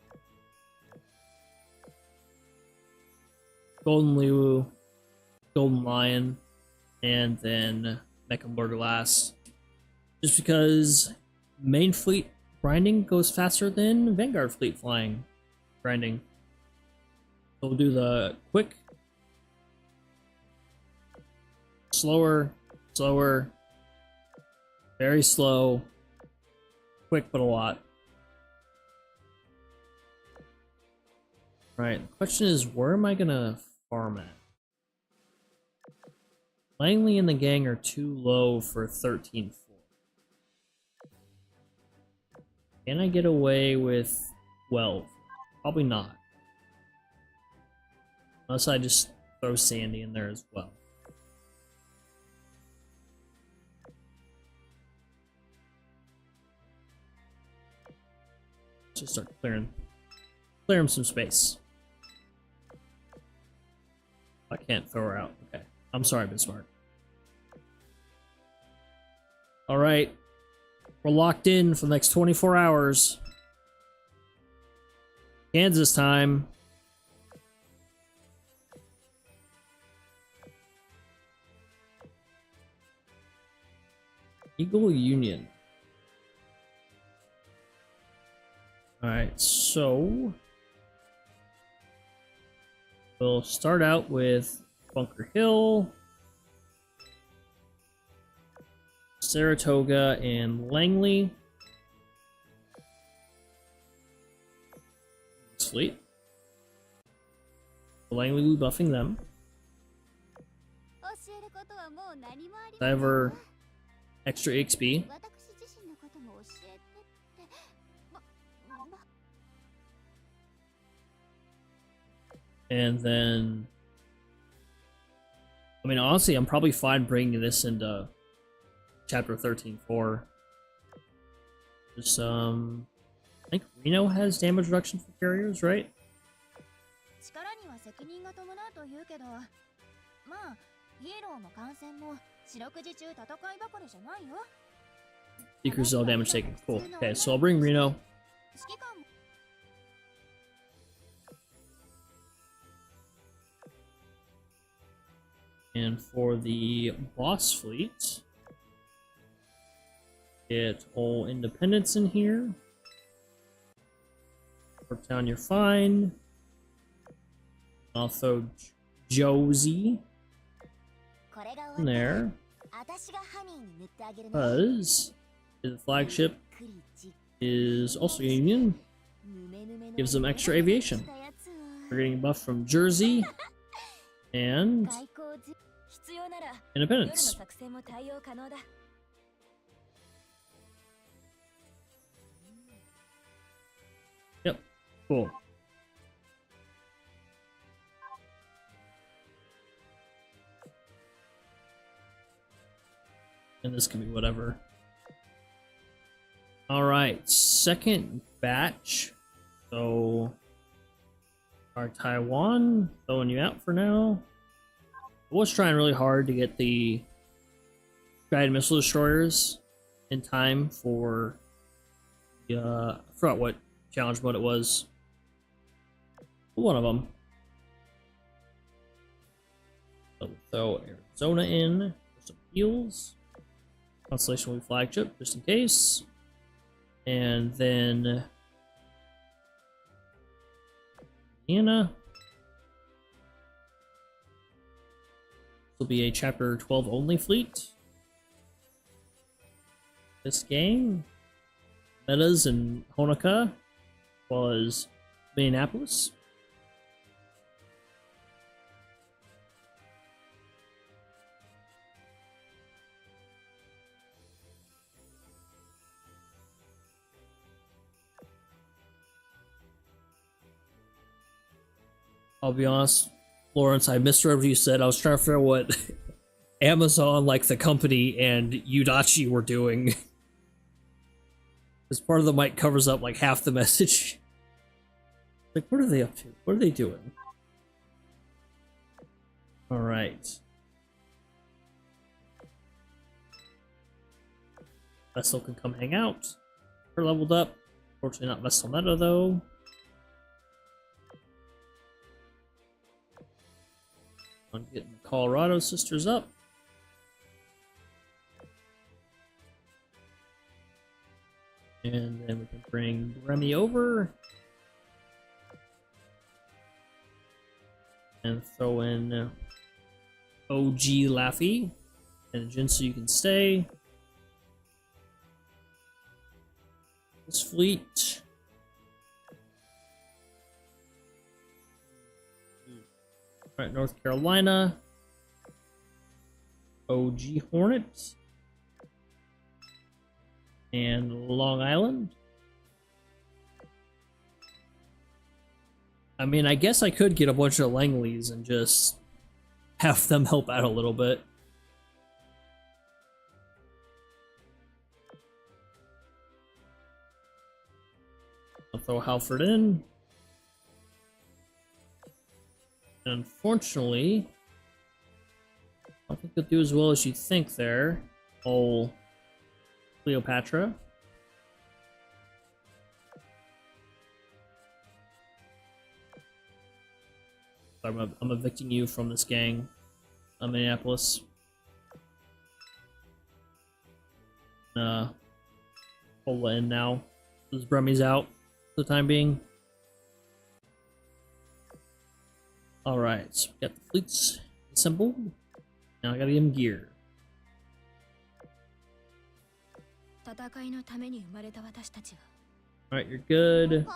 Golden Liu, Golden Lion, and then Mecklenburg last. Just because main fleet grinding goes faster than Vanguard fleet flying grinding. So we'll do the quick, slower, slower, very slow, quick but a lot. Right, the question is, where am I gonna farm at? Langley and the gang are too low for 13-4. Can I get away with 12? Probably not. Unless I just throw Sandy in there as well. Let's just start clearing some space. I can't throw her out. Okay. I'm sorry, Bismarck. Alright. We're locked in for the next 24 hours. Kansas time. Eagle Union. Alright, so we'll start out with Bunker Hill, Saratoga, and Langley. Sweet. Langley will be buffing them. Ever extra XP. And then, I mean, honestly, I'm probably fine bringing this into chapter 13-4. Just, I think Reno has damage reduction for carriers, right? Decrease zero damage taken. Cool. Okay, so I'll bring Reno. And for the boss fleet, get all independents in here. Yorktown, you're fine. I'll throw Josie in there. Because the flagship is also Union. Gives them extra aviation. We're getting a buff from Jersey and Independence. Yep, cool. And this can be whatever. Alright, second batch. So, our Taiwan, throwing you out for now. I was trying really hard to get the guided missile destroyers in time for the, I forgot what challenge mode it was. One of them. So throw Arizona in for some heals. Constellation will be flagship, just in case. And then Indiana. This will be a chapter 12 only fleet. This game. Metas and Honoka was Minneapolis. I'll be honest, Lawrence, I misread what you said. I was trying to figure out what Amazon, like the company, and Udachi were doing. Because part of the mic covers up like half the message. Like, what are they up to? What are they doing? Alright. Vessel can come hang out. We're leveled up. Fortunately not Vessel meta though. I'm getting the Colorado sisters up. And then we can bring Remy over. And throw in OG Laffy. And Jinsu, you can stay. This fleet. Alright, North Carolina. OG Hornet. And Long Island. I mean, I guess I could get a bunch of Langleys and just have them help out a little bit. I'll throw Halford in. And unfortunately, I don't think they'll do as well as you think there. Oh, Cleopatra. I'm evicting you from this gang, Minneapolis. Pull in now. This Bremmy's out for the time being. Alright, so we got the fleets assembled. Now I gotta get him gear. Alright, you're good.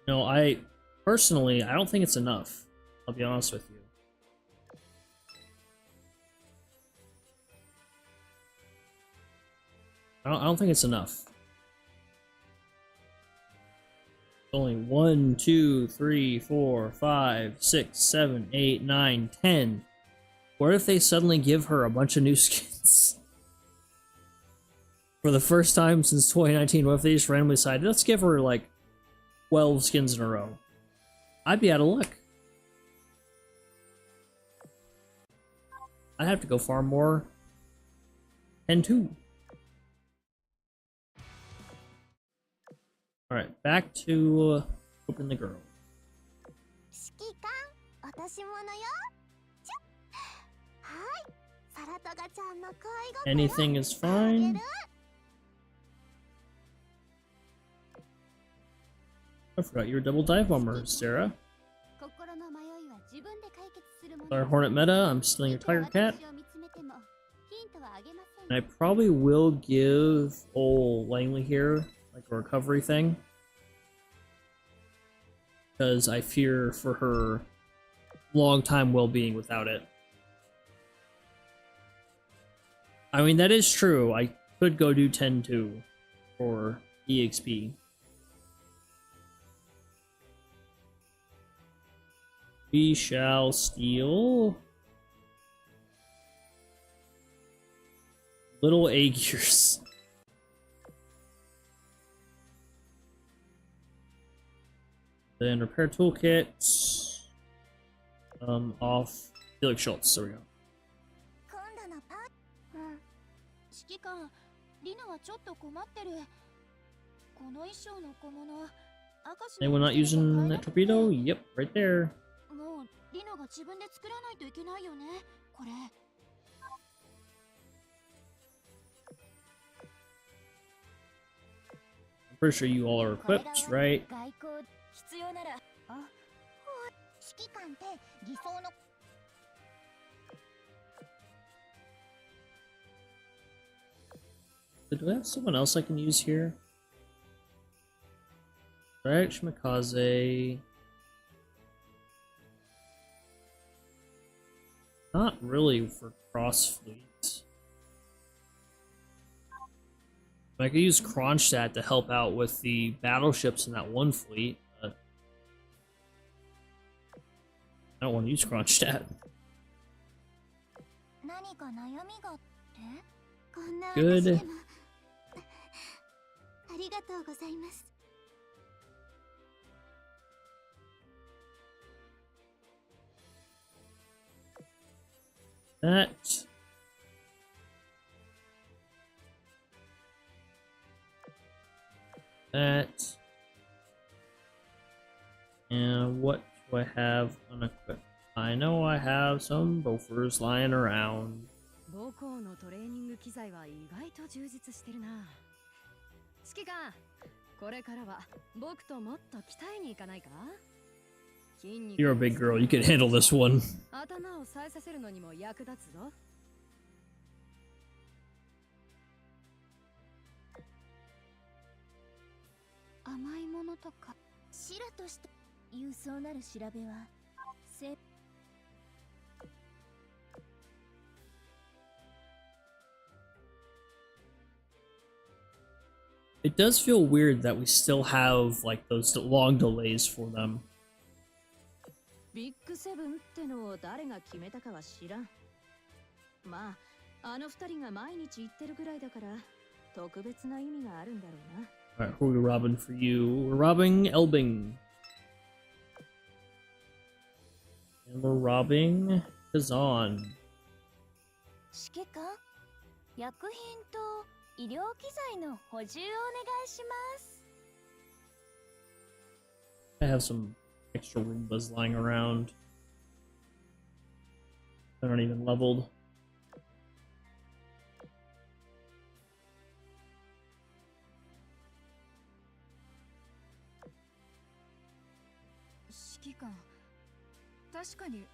No, I personally, I don't think it's enough. I'll be honest with you. I don't think it's enough. Only 1, 2, 3, 4, 5, 6, 7, 8, 9, 10. What if they suddenly give her a bunch of new skins? For the first time since 2019, what if they just randomly decided, let's give her like 12 skins in a row? I'd be out of luck. I'd have to go farm more. 10-2. Alright, back to open the girl. Anything is fine. I forgot you were double dive bomber, Sarah. With our Hornet meta, I'm stealing your Tiger Cat. And I probably will give old Langley here like a recovery thing, because I fear for her long-time well-being without it. I mean, that is true. I could go do 10-2 for EXP. We shall steal little A gears. Then repair toolkit. Off Felix Schultz. There we go. Anyone not using that torpedo? Yep, right there. I'm pretty sure you all are equipped, right? Do I have someone else I can use here? Right, Shimakaze. Not really for cross fleet. I could use Kronstadt to help out with the battleships in that one fleet, but I don't want to use Kronstadt. Good. That. That. And what do I have unequipped? I know I have some bofers lying around. 母校のトレーニング機材は意外と充実してるな。指揮官、これからは僕ともっと鍛えに行かないか? You're a big girl, you can handle this one. 頭を冴えさせるのにも役立つぞ。甘いものとか、白として郵送なる調べは、It does feel weird that we still have like those long delays for them. ビッグセブンってのを誰が決めたかは知らん。まあ、あの二人が毎日言ってるぐらいだから、特別な意味があるんだろうな。Alright, who are we robbing for you? We're robbing Elbing. And we're robbing Kazan. 指揮官、薬品と医療機材の補充をお願いします。I have some extra Roombas lying around. They're not even leveled. Shiki-kan, 確かに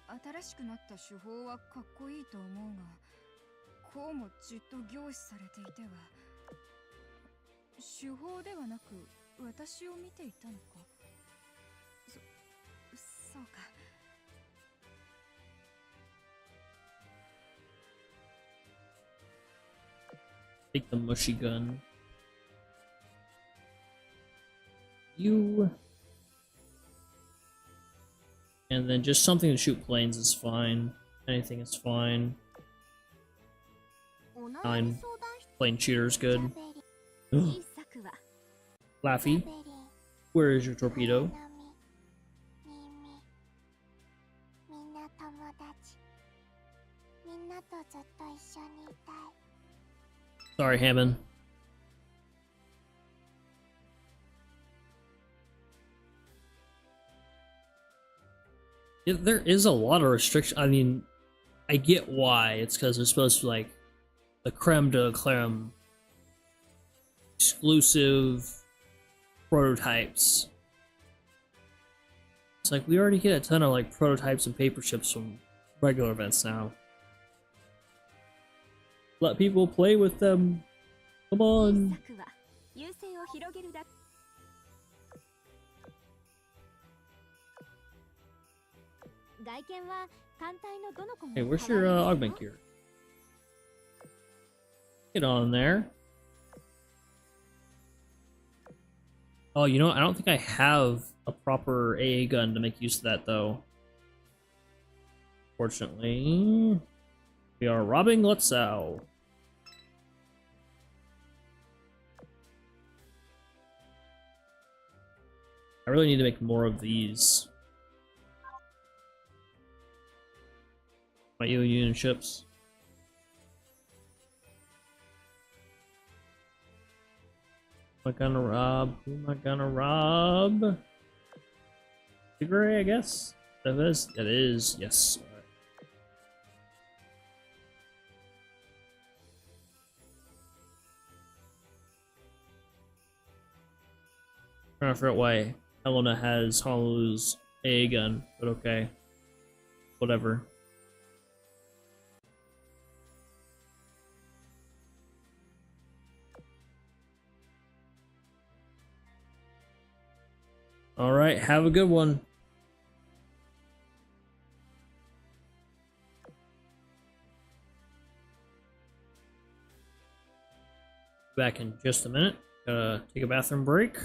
新しくなった手法はかっこいいと思うが、こうもじっと凝視されていては、手法ではなく私を見ていたのか。そうか。Take the mushy gun. You. And then just something to shoot planes is fine. Anything is fine. Fine. Plane shooter is good. Laffy, where is your torpedo? Sorry, Hammond. There is a lot of restriction. I mean, I get why. It's because they're supposed to be like the creme de la creme, exclusive prototypes. It's like we already get a ton of like prototypes and paper ships from regular events now. Let people play with them. Come on. Hey, where's your augment gear? Get on there. Oh, you know what? I don't think I have a proper AA gun to make use of that, though. Fortunately, we are robbing Lutzow. I really need to make more of these. My Union ships. Who am I gonna rob? Who am I gonna rob? Tigray, I guess? That is? That is, yes. Alright. Trying to figure out why Helena has Honolulu's AA gun, but okay. Whatever. Alright, have a good one. Back in just a minute. Gotta take a bathroom break.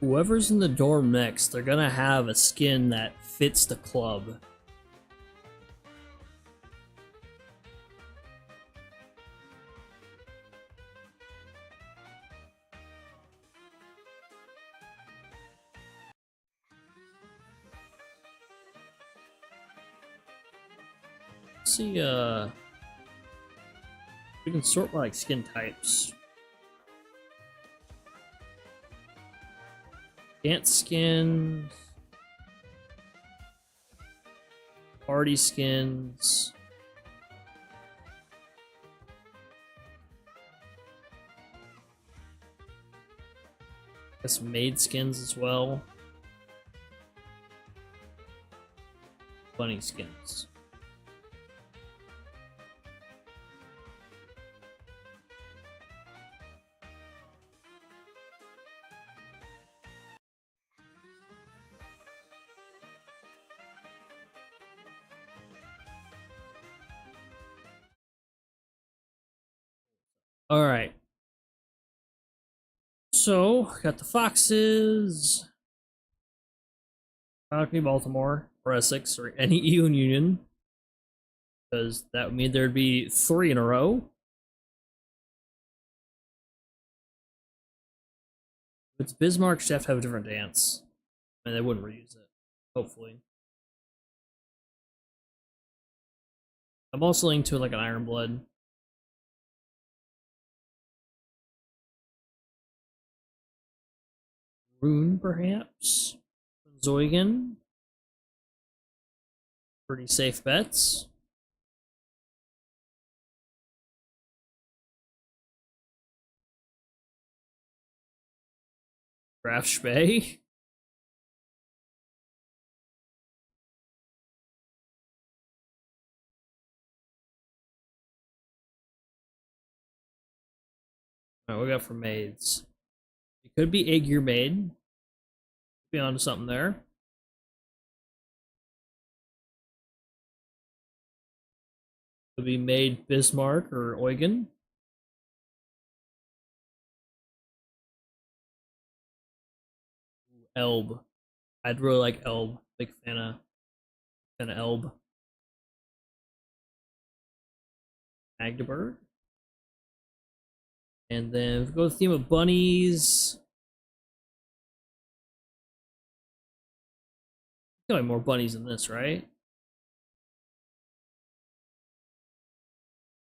Whoever's in the dorm next, they're gonna have a skin that fits the club. Let's see, we can sort by like skin types. Dance skins, party skins, I guess maid skins as well, bunny skins. All right. So, got the Foxes. Not gonna be Baltimore or Essex or any EU union, because that would mean there'd be 3 in a row. If it's Bismarck, should have to have a different dance. And they wouldn't reuse it, hopefully. I'm also linked to like an Iron Blood. Rune, perhaps? Zoigan? Pretty safe bets. Graf Spee? Alright, what we got for maids? It could be Aegir Maid. Be onto something there. Could be Maid Bismarck or Eugen. Elb. I'd really like Elb. Big fan of Elb. Magdeburg. And then go with the theme of bunnies. Got more bunnies than this, right?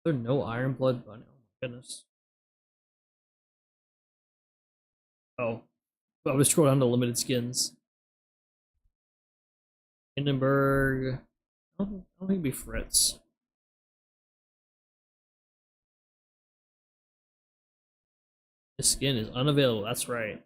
There are no Iron Blood bunny. Oh my goodness. Oh, I was scroll down to limited skins. Hindenburg. I don't think it'd be Fritz. This skin is unavailable. That's right.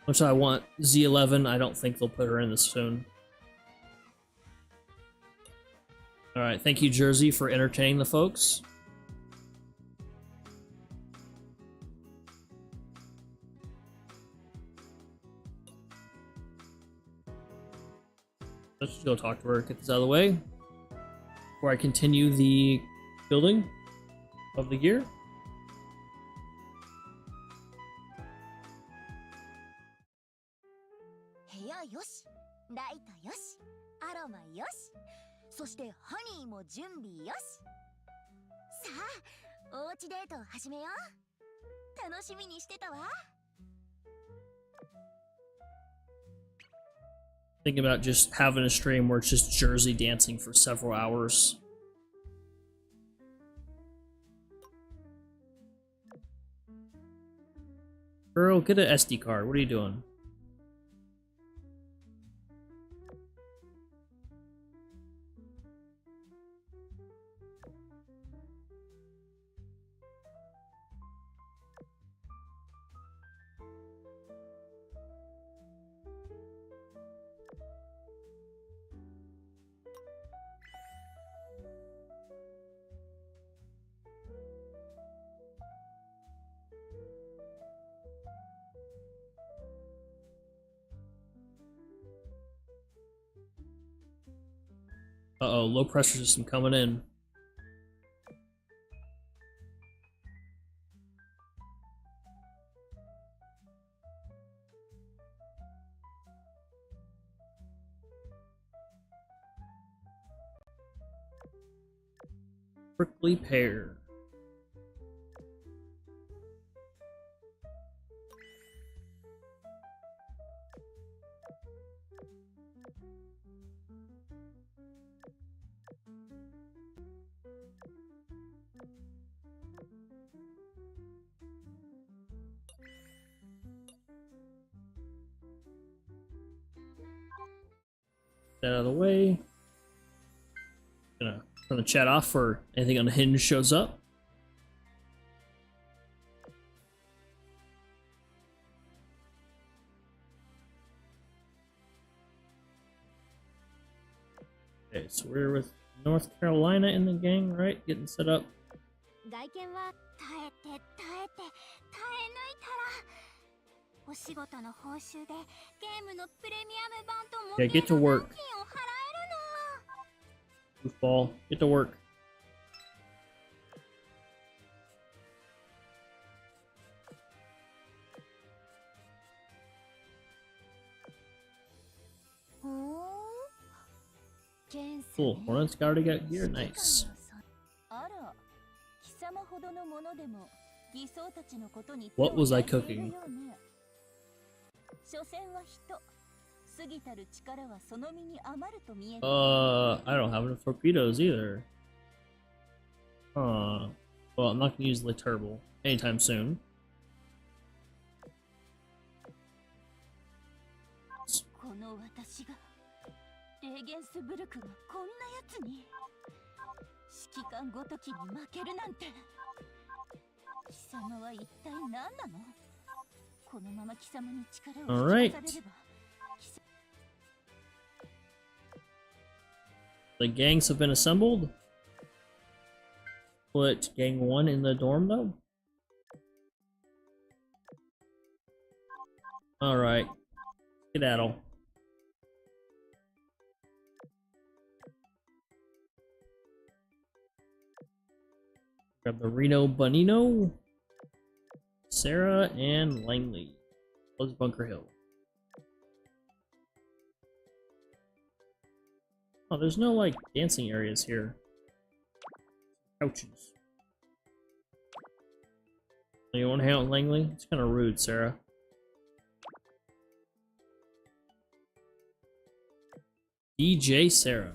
Which I want Z11. I don't think they'll put her in this soon. Alright, thank you, Jersey, for entertaining the folks. Let's just go talk to her, get this out of the way. Before I continue the building of the gear. Thinking about just having a stream where it's just Jersey dancing for several hours. Girl, get an SD card. What are you doing? Uh-oh, low pressure system coming in. Prickly pear. That out of the way. Gonna turn the chat off for anything unhinged shows up. Okay, so we're with North Carolina in the gang, right? Getting set up. 外見は耐えて耐えて耐え抜いたらお仕事の報酬でゲームのプレミアム版とモ Yeah, get to work. 金を払えるの。 Goofball, get to work. ほーん。検査 Cool, ね。 Hornet's already got gear, nice. あら、貴様ほどのものでも偽装たちのことに What was I 手を焼いている cooking? ようね。所詮は人。過ぎたる力はその身に余ると見える。I don't have enough torpedoes either. Huh. Well, I'm not gonna use the turbo anytime soon. この私がレーゲンスブルクがこんなやつに指揮官ごときに負けるなんて。貴様は一体何なの。このまま貴様に力を引き出されれば。 The gangs have been assembled. Put gang 1 in the dorm though. Alright. Skedaddle. Grab the Reno Bonino, Sarah, and Langley. Close Bunker Hill. Oh, there's no, like, dancing areas here. Couches. You want to hang out with Langley? It's kind of rude, Sarah. DJ Sarah.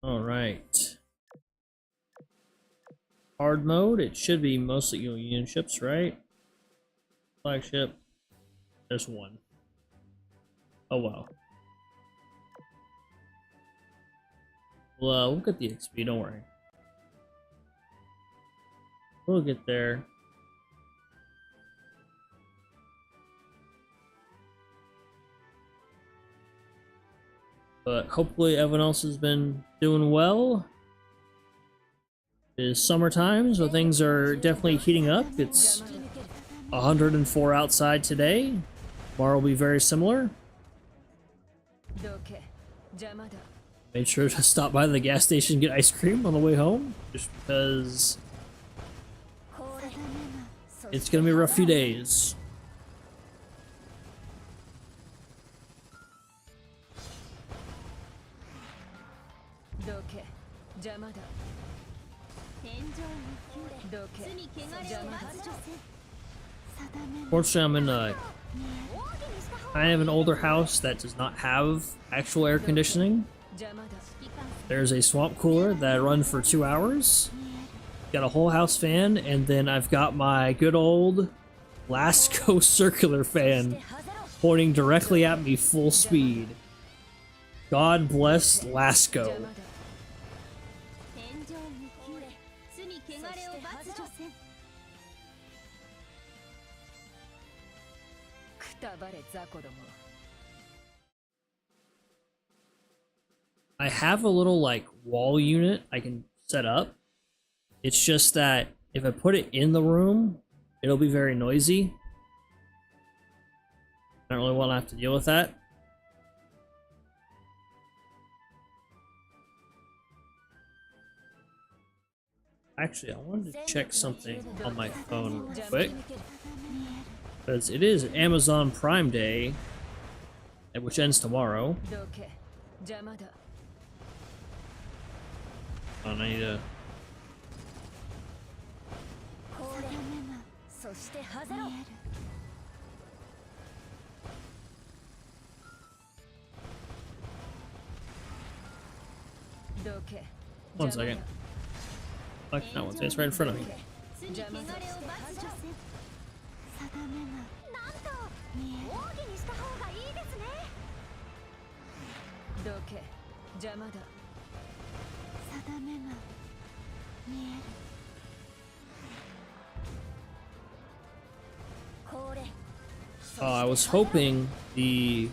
Alright. Hard mode, it should be mostly Union ships, right? Flagship. There's one. Oh wow. Well, we'll get the XP, don't worry. We'll get there. But hopefully everyone else has been doing well. It is summertime, so things are definitely heating up. It's 104 outside today. Tomorrow will be very similar. Made sure to stop by the gas station and get ice cream on the way home, just because it's gonna be a rough few days. Fortunately, I'm in a kind of an older house that does not have actual air conditioning. There's a swamp cooler that I run for 2 hours. Got a whole house fan, and then I've got my good old Lasco circular fan pointing directly at me full speed. God bless Lasco. くたばれ雑魚ども。I have a little like wall unit I can set up. It's just that if I put it in the room, it'll be very noisy. I don't really want to have to deal with that. Actually, I wanted to check something on my phone real quick. Because it is Amazon Prime Day, which ends tomorrow. I need to... One second. Like, not one second, it's right in front of me. I was hoping the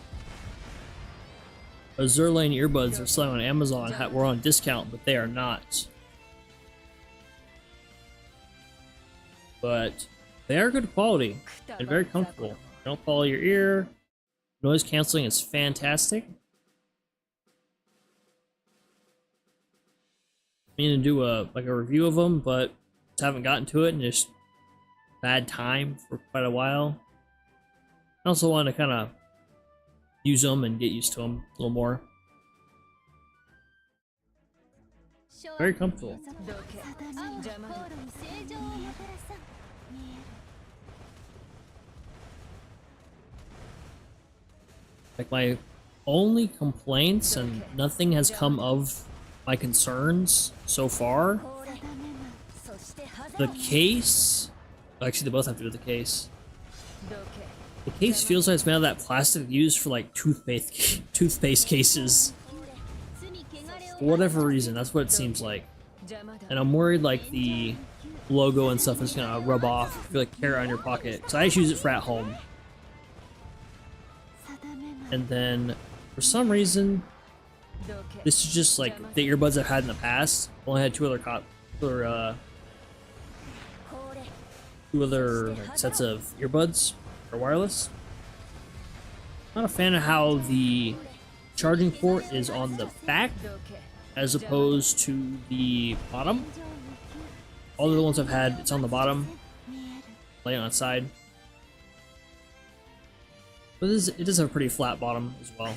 Azur Lane earbuds are selling on Amazon were on discount, but they are not. But they are good quality and very comfortable. They don't fall your ear. Noise canceling is fantastic. I mean to do a review of them, but just haven't gotten to it and just bad time for quite a while. I also want to kind of use them and get used to them a little more. Very comfortable. Like, my only complaints, and nothing has come of my concerns so far. The case... Actually, they both have to do with the case. The case feels like it's made out of that plastic used for, like, toothpaste cases. For whatever reason, that's what it seems like. And I'm worried, like, the logo and stuff is gonna rub off if you, like, carry it on your pocket. So I just use it for at home. And then, for some reason, this is just like the earbuds I've had in the past. Only had two other like, sets of earbuds or wireless. Not a fan of how the charging port is on the back as opposed to the bottom. All the ones I've had, it's on the bottom, laying on the side. But it does have a pretty flat bottom as well.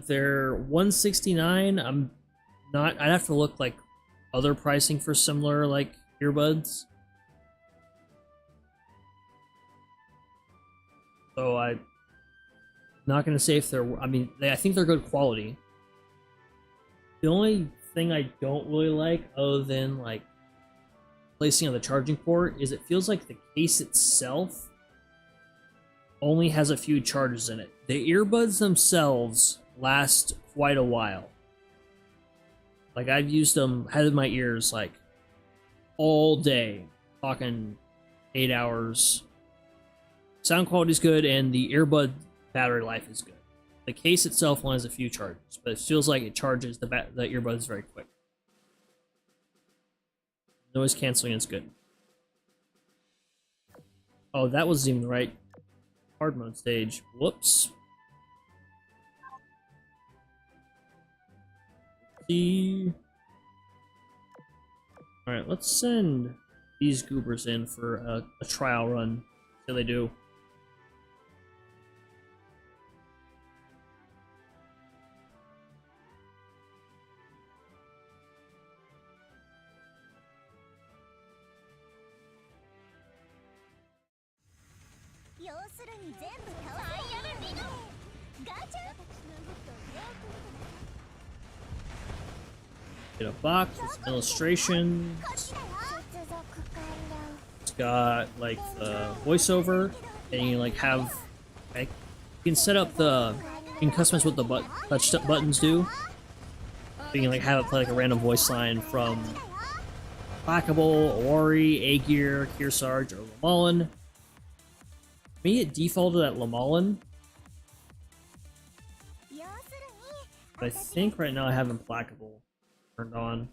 They're $169. I'd have to look like other pricing for similar like earbuds. So I'm not gonna say if they're. I mean, I think they're good quality. The only thing I don't really like, other than like placing on the charging port, is it feels like the case itself only has a few charges in it. The earbuds themselves last quite a while. Like, I've used them, had in my ears like all day, talking 8 hours. Sound quality's good, and the earbud battery life is good. The case itself only has a few charges, but it feels like it charges the earbuds very quick. Noise canceling is good. Oh, that wasn't even the right hard mode stage. Whoops. Alright, let's send these goobers in for a trial run. See how they do. Get a box with some illustrations. It's got like the voiceover, and you like have you can set up you can customize what the touch buttons do. So you can like have it play like a random voice line from Implacable, Ori, Aegir, Kearsarge, or Lamallin. Me, it defaulted at Lamallin. But I think right now I have Implacable turned on.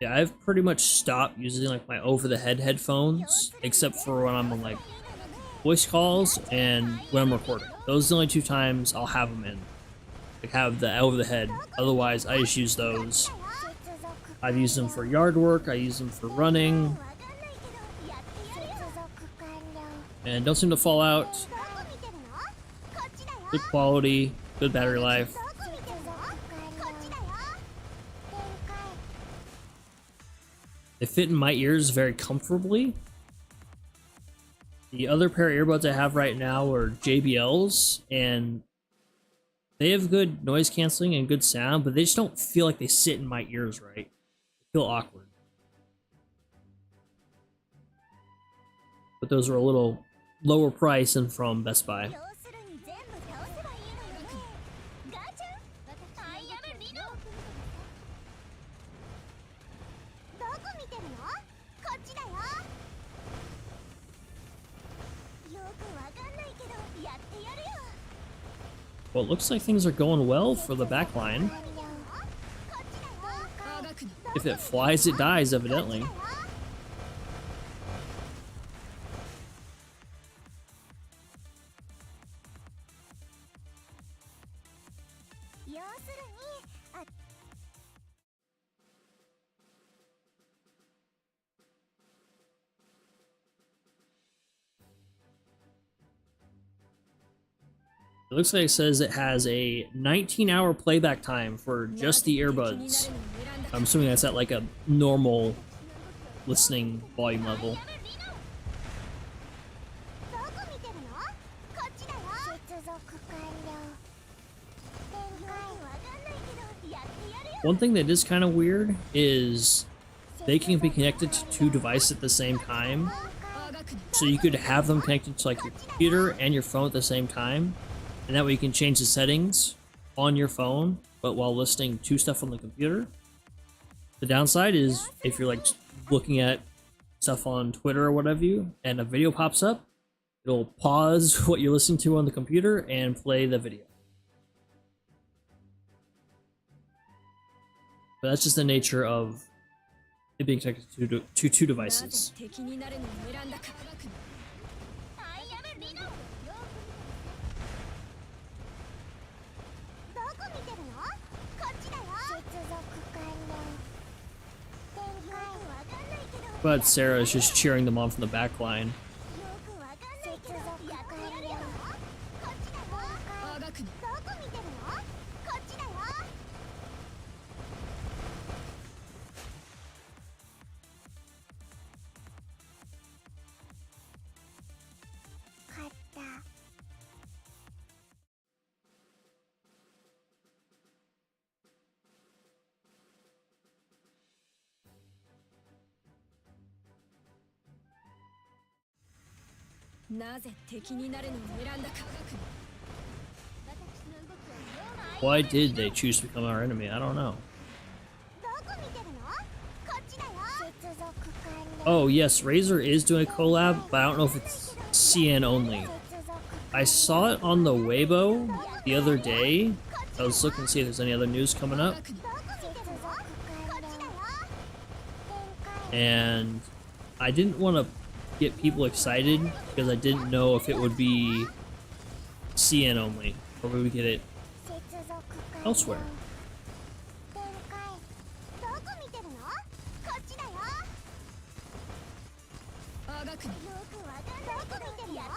Yeah, I've pretty much stopped using like my over-the-head headphones, except for when I'm on like voice calls and when I'm recording. Those are the only two times I'll have them in. Like have the over-the-head. Otherwise, I just use those. I've used them for yard work. I use them for running, and don't seem to fall out. Good quality, good battery life. They fit in my ears very comfortably. The other pair of earbuds I have right now are JBLs, and they have good noise canceling and good sound, but they just don't feel like they sit in my ears right. They feel awkward. But those are a little lower price than from Best Buy. Well, it looks like things are going well for the back line. If it flies, it dies, evidently. It looks like it says it has a 19-hour playback time for just the earbuds. I'm assuming that's at like a normal listening volume level. One thing that is kind of weird is they can be connected to two devices at the same time. So you could have them connected to like your computer and your phone at the same time. And that way you can change the settings on your phone, but while listening to stuff on the computer. The downside is if you're like looking at stuff on Twitter or whatever, and a video pops up, it'll pause what you're listening to on the computer and play the video. But that's just the nature of it being connected to two devices. But Sarah is just cheering them on from the back line. Why did they choose to become our enemy? I don't know. Oh yes, Razer is doing a collab, but I don't know if it's CN only. I saw it on the Weibo the other day. I was looking to see if there's any other news coming up. And I didn't want to get people excited because I didn't know if it would be CN only, or we would get it elsewhere. どこ見てるの？こっちだよ。あがくによくわかんないけど、どこ見てるの？こ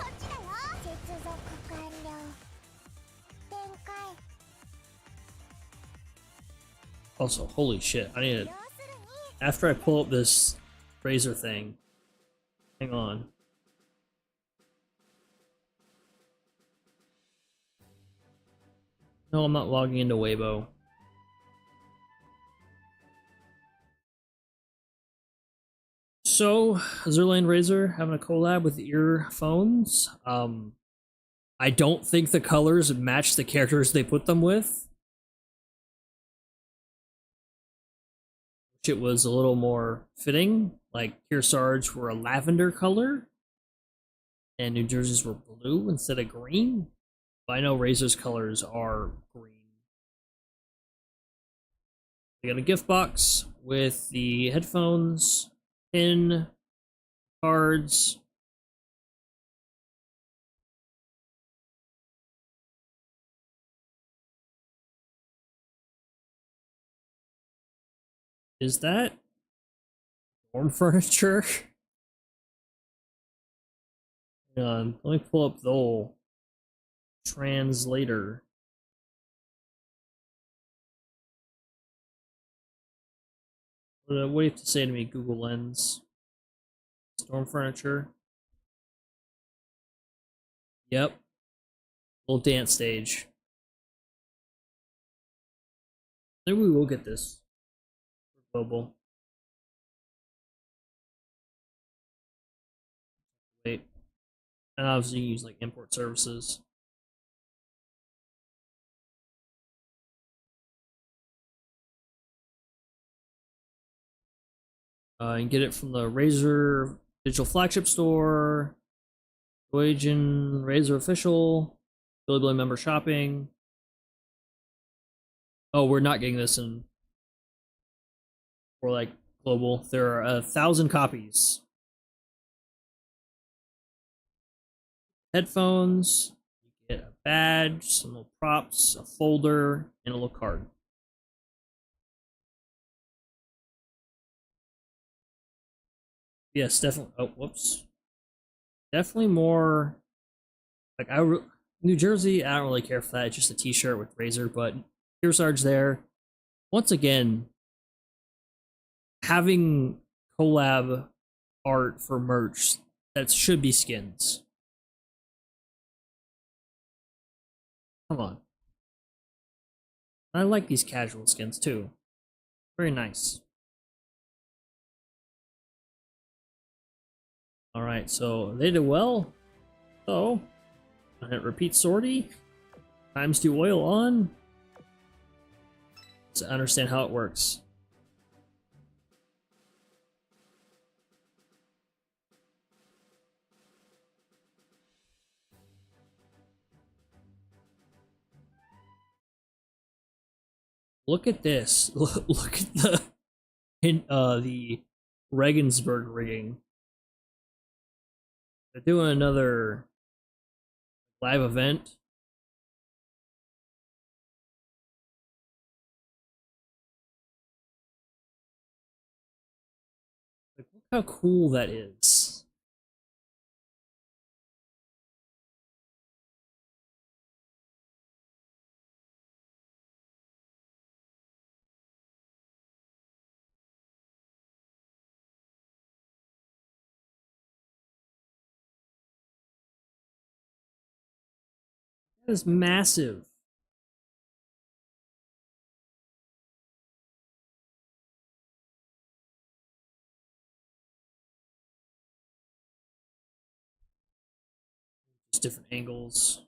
っちだよ。接続完了。展開。 Also, holy shit, I need 要 to, するに after I pull up this razor thing, hang on. No, I'm not logging into Weibo. So, Azur Lane Razor having a collab with earphones. I don't think the colors match the characters they put them with. Which it was a little more fitting. Like, Kearsarge were a lavender color, and New Jersey's were blue instead of green. But I know Razor's colors are green. We got a gift box with the headphones, pin, cards. Is that dorm furniture? Hang on, let me pull up the whole translator. What do you have to say to me, Google Lens? Storm furniture. Yep. Little dance stage. Maybe we will get this for global. Wait. And obviously use like import services. And get it from the Razer digital flagship store, Norwegian Razer official, Bilibili member shopping. Oh, we're not getting this in for like global. There are 1,000 copies. Headphones, you get a badge, some little props, a folder, and a little card. Yes, definitely. Oh, whoops. Definitely more like New Jersey. I don't really care for that. It's just a T-shirt with Razor, but Kearsarge there. Once again, having collab art for merch that should be skins. Come on. I like these casual skins too. Very nice. Alright, so they did well. So, I hit repeat sortie. Times 2 oil on. To understand how it works. Look at this. Look at the Regensburg rigging. They're doing another live event. Like, look how cool that is. That is massive. Just different angles.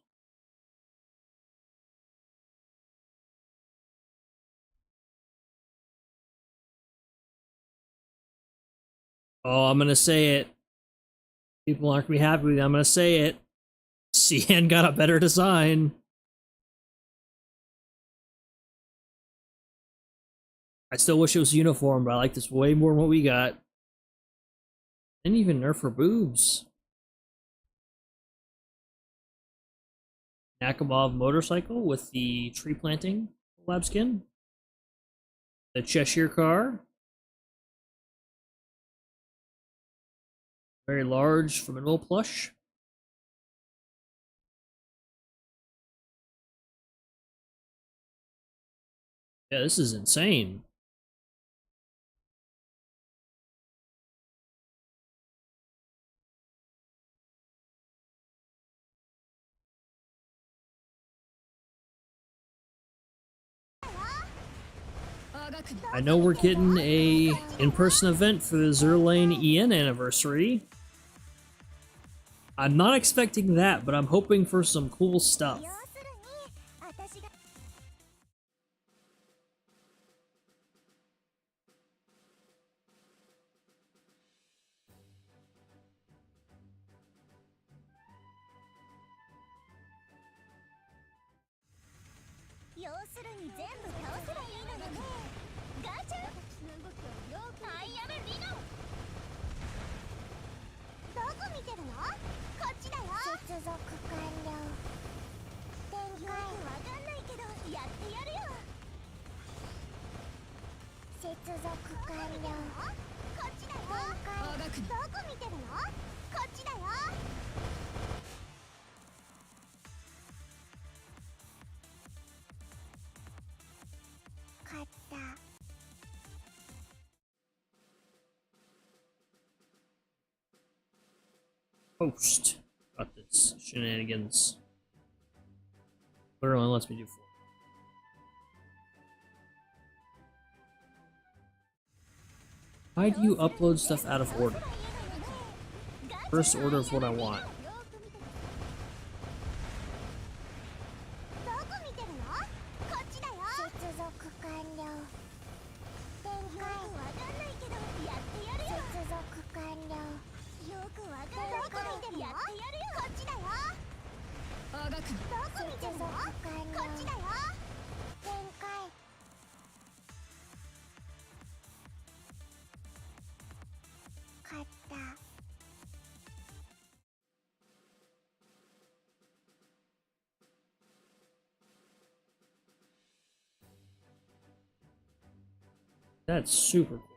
Oh, I'm gonna say it. People aren't gonna be happy with me. I'm gonna say it. CN got a better design. I still wish it was uniform, but I like this way more than what we got. Didn't even nerf her boobs. Nakamov motorcycle with the tree planting lab skin. The Cheshire car. Very large formidable plush. Yeah, this is insane. I know we're getting a in-person event for the Azur Lane EN anniversary. I'm not expecting that, but I'm hoping for some cool stuff. 要するに全部倒せばいいのよね。ガチャアイアムリノ。どこ見てるの？こっちだよ。接続完了。展開。よくわかんないけどやってやるよ。接続完了。こっちだよ。展開。どこ見てるの？こっちだよ。勝った。Post. Got this. Shenanigans. Literally lets me do 4. Why do you upload stuff out of order? First order of what I want. どこ見てるの？こっちだよ。接続完了。展開。よくわかんないけどやってやるよ。接続完了。よくわかんないけどやってやるよ。こっちだよ。どこ見てるの？こっちだよ。展開。勝った。That's super cool.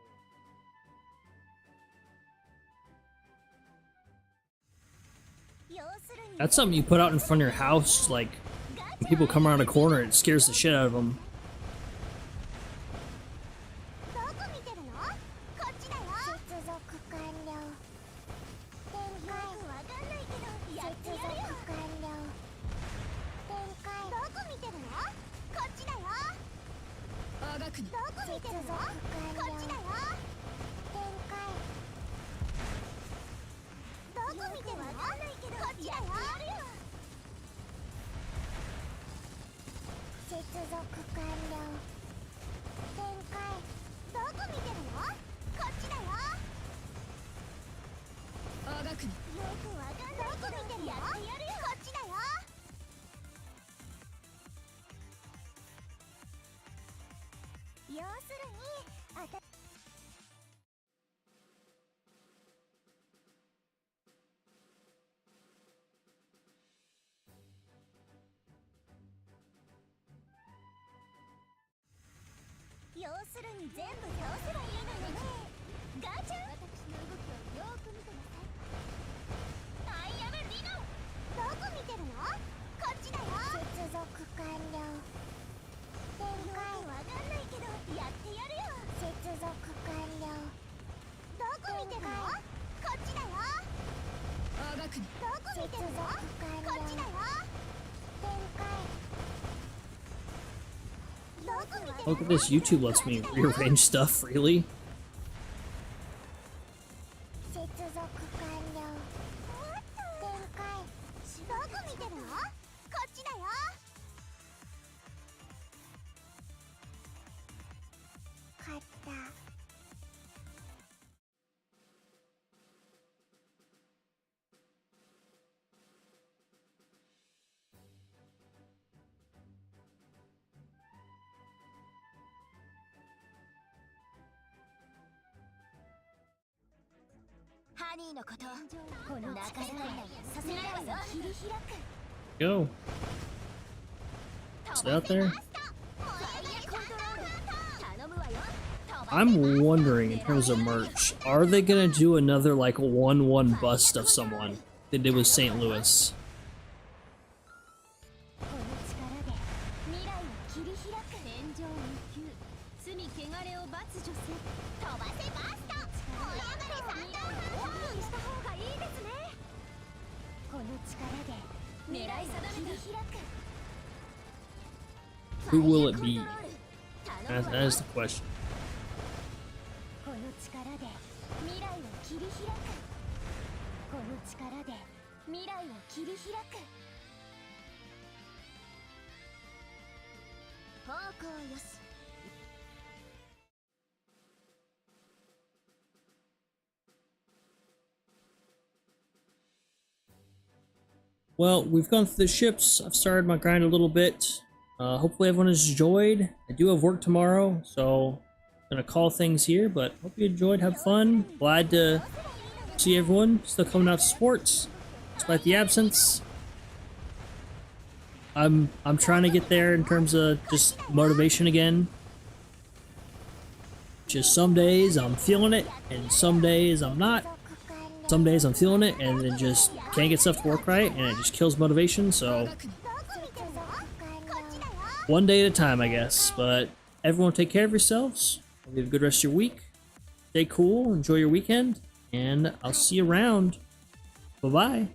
That's something you put out in front of your house, like, when people come around a corner, it scares the shit out of them. どこ見てるの？こっちだよ。接続完了。展開。よくわかんないけどやってやるよ。完了。展開。どこ見てるの？こっちだよ。どこ見てるの？こっちだよ。展開。どこ見てるの？こっちだよ。接続完了。展開。どこ見てるの？こっちだよ。よくわかんないけどやってやるよ。こっちだよ。要するにあた要するに全部倒せばいいのよね。ガチャ私の動きをよーく見てなさい。アイアムリノ。どこ見てるの？こっちだよ。接続完了。展開。よくわかんないけどやってやるよ。接続完了。どこ見てるの？こっちだよ。どこ見てるの？こっちだよ。展開。Look at this, YouTube lets me rearrange stuff freely. 接続完了。展開。どこ見てるの？こっちだよ。勝った。ハニ Go. Is it out there? I'm wondering in terms of merch, are they gonna do another like 1-1 bust of someone they did with St. Louis? Who will it be? That is the question. Well, we've gone through the ships. I've started my grind a little bit. Hopefully everyone has enjoyed. I do have work tomorrow, so I'm gonna call things here, but hope you enjoyed, have fun. Glad to see everyone still coming out to sports, despite the absence. I'm trying to get there in terms of just motivation again. Just some days I'm feeling it, and some days I'm not. Some days I'm feeling it, and then just can't get stuff to work right, and it just kills motivation, so one day at a time, I guess. But everyone take care of yourselves. Hope you have a good rest of your week. Stay cool, enjoy your weekend, and I'll see you around. Bye-bye.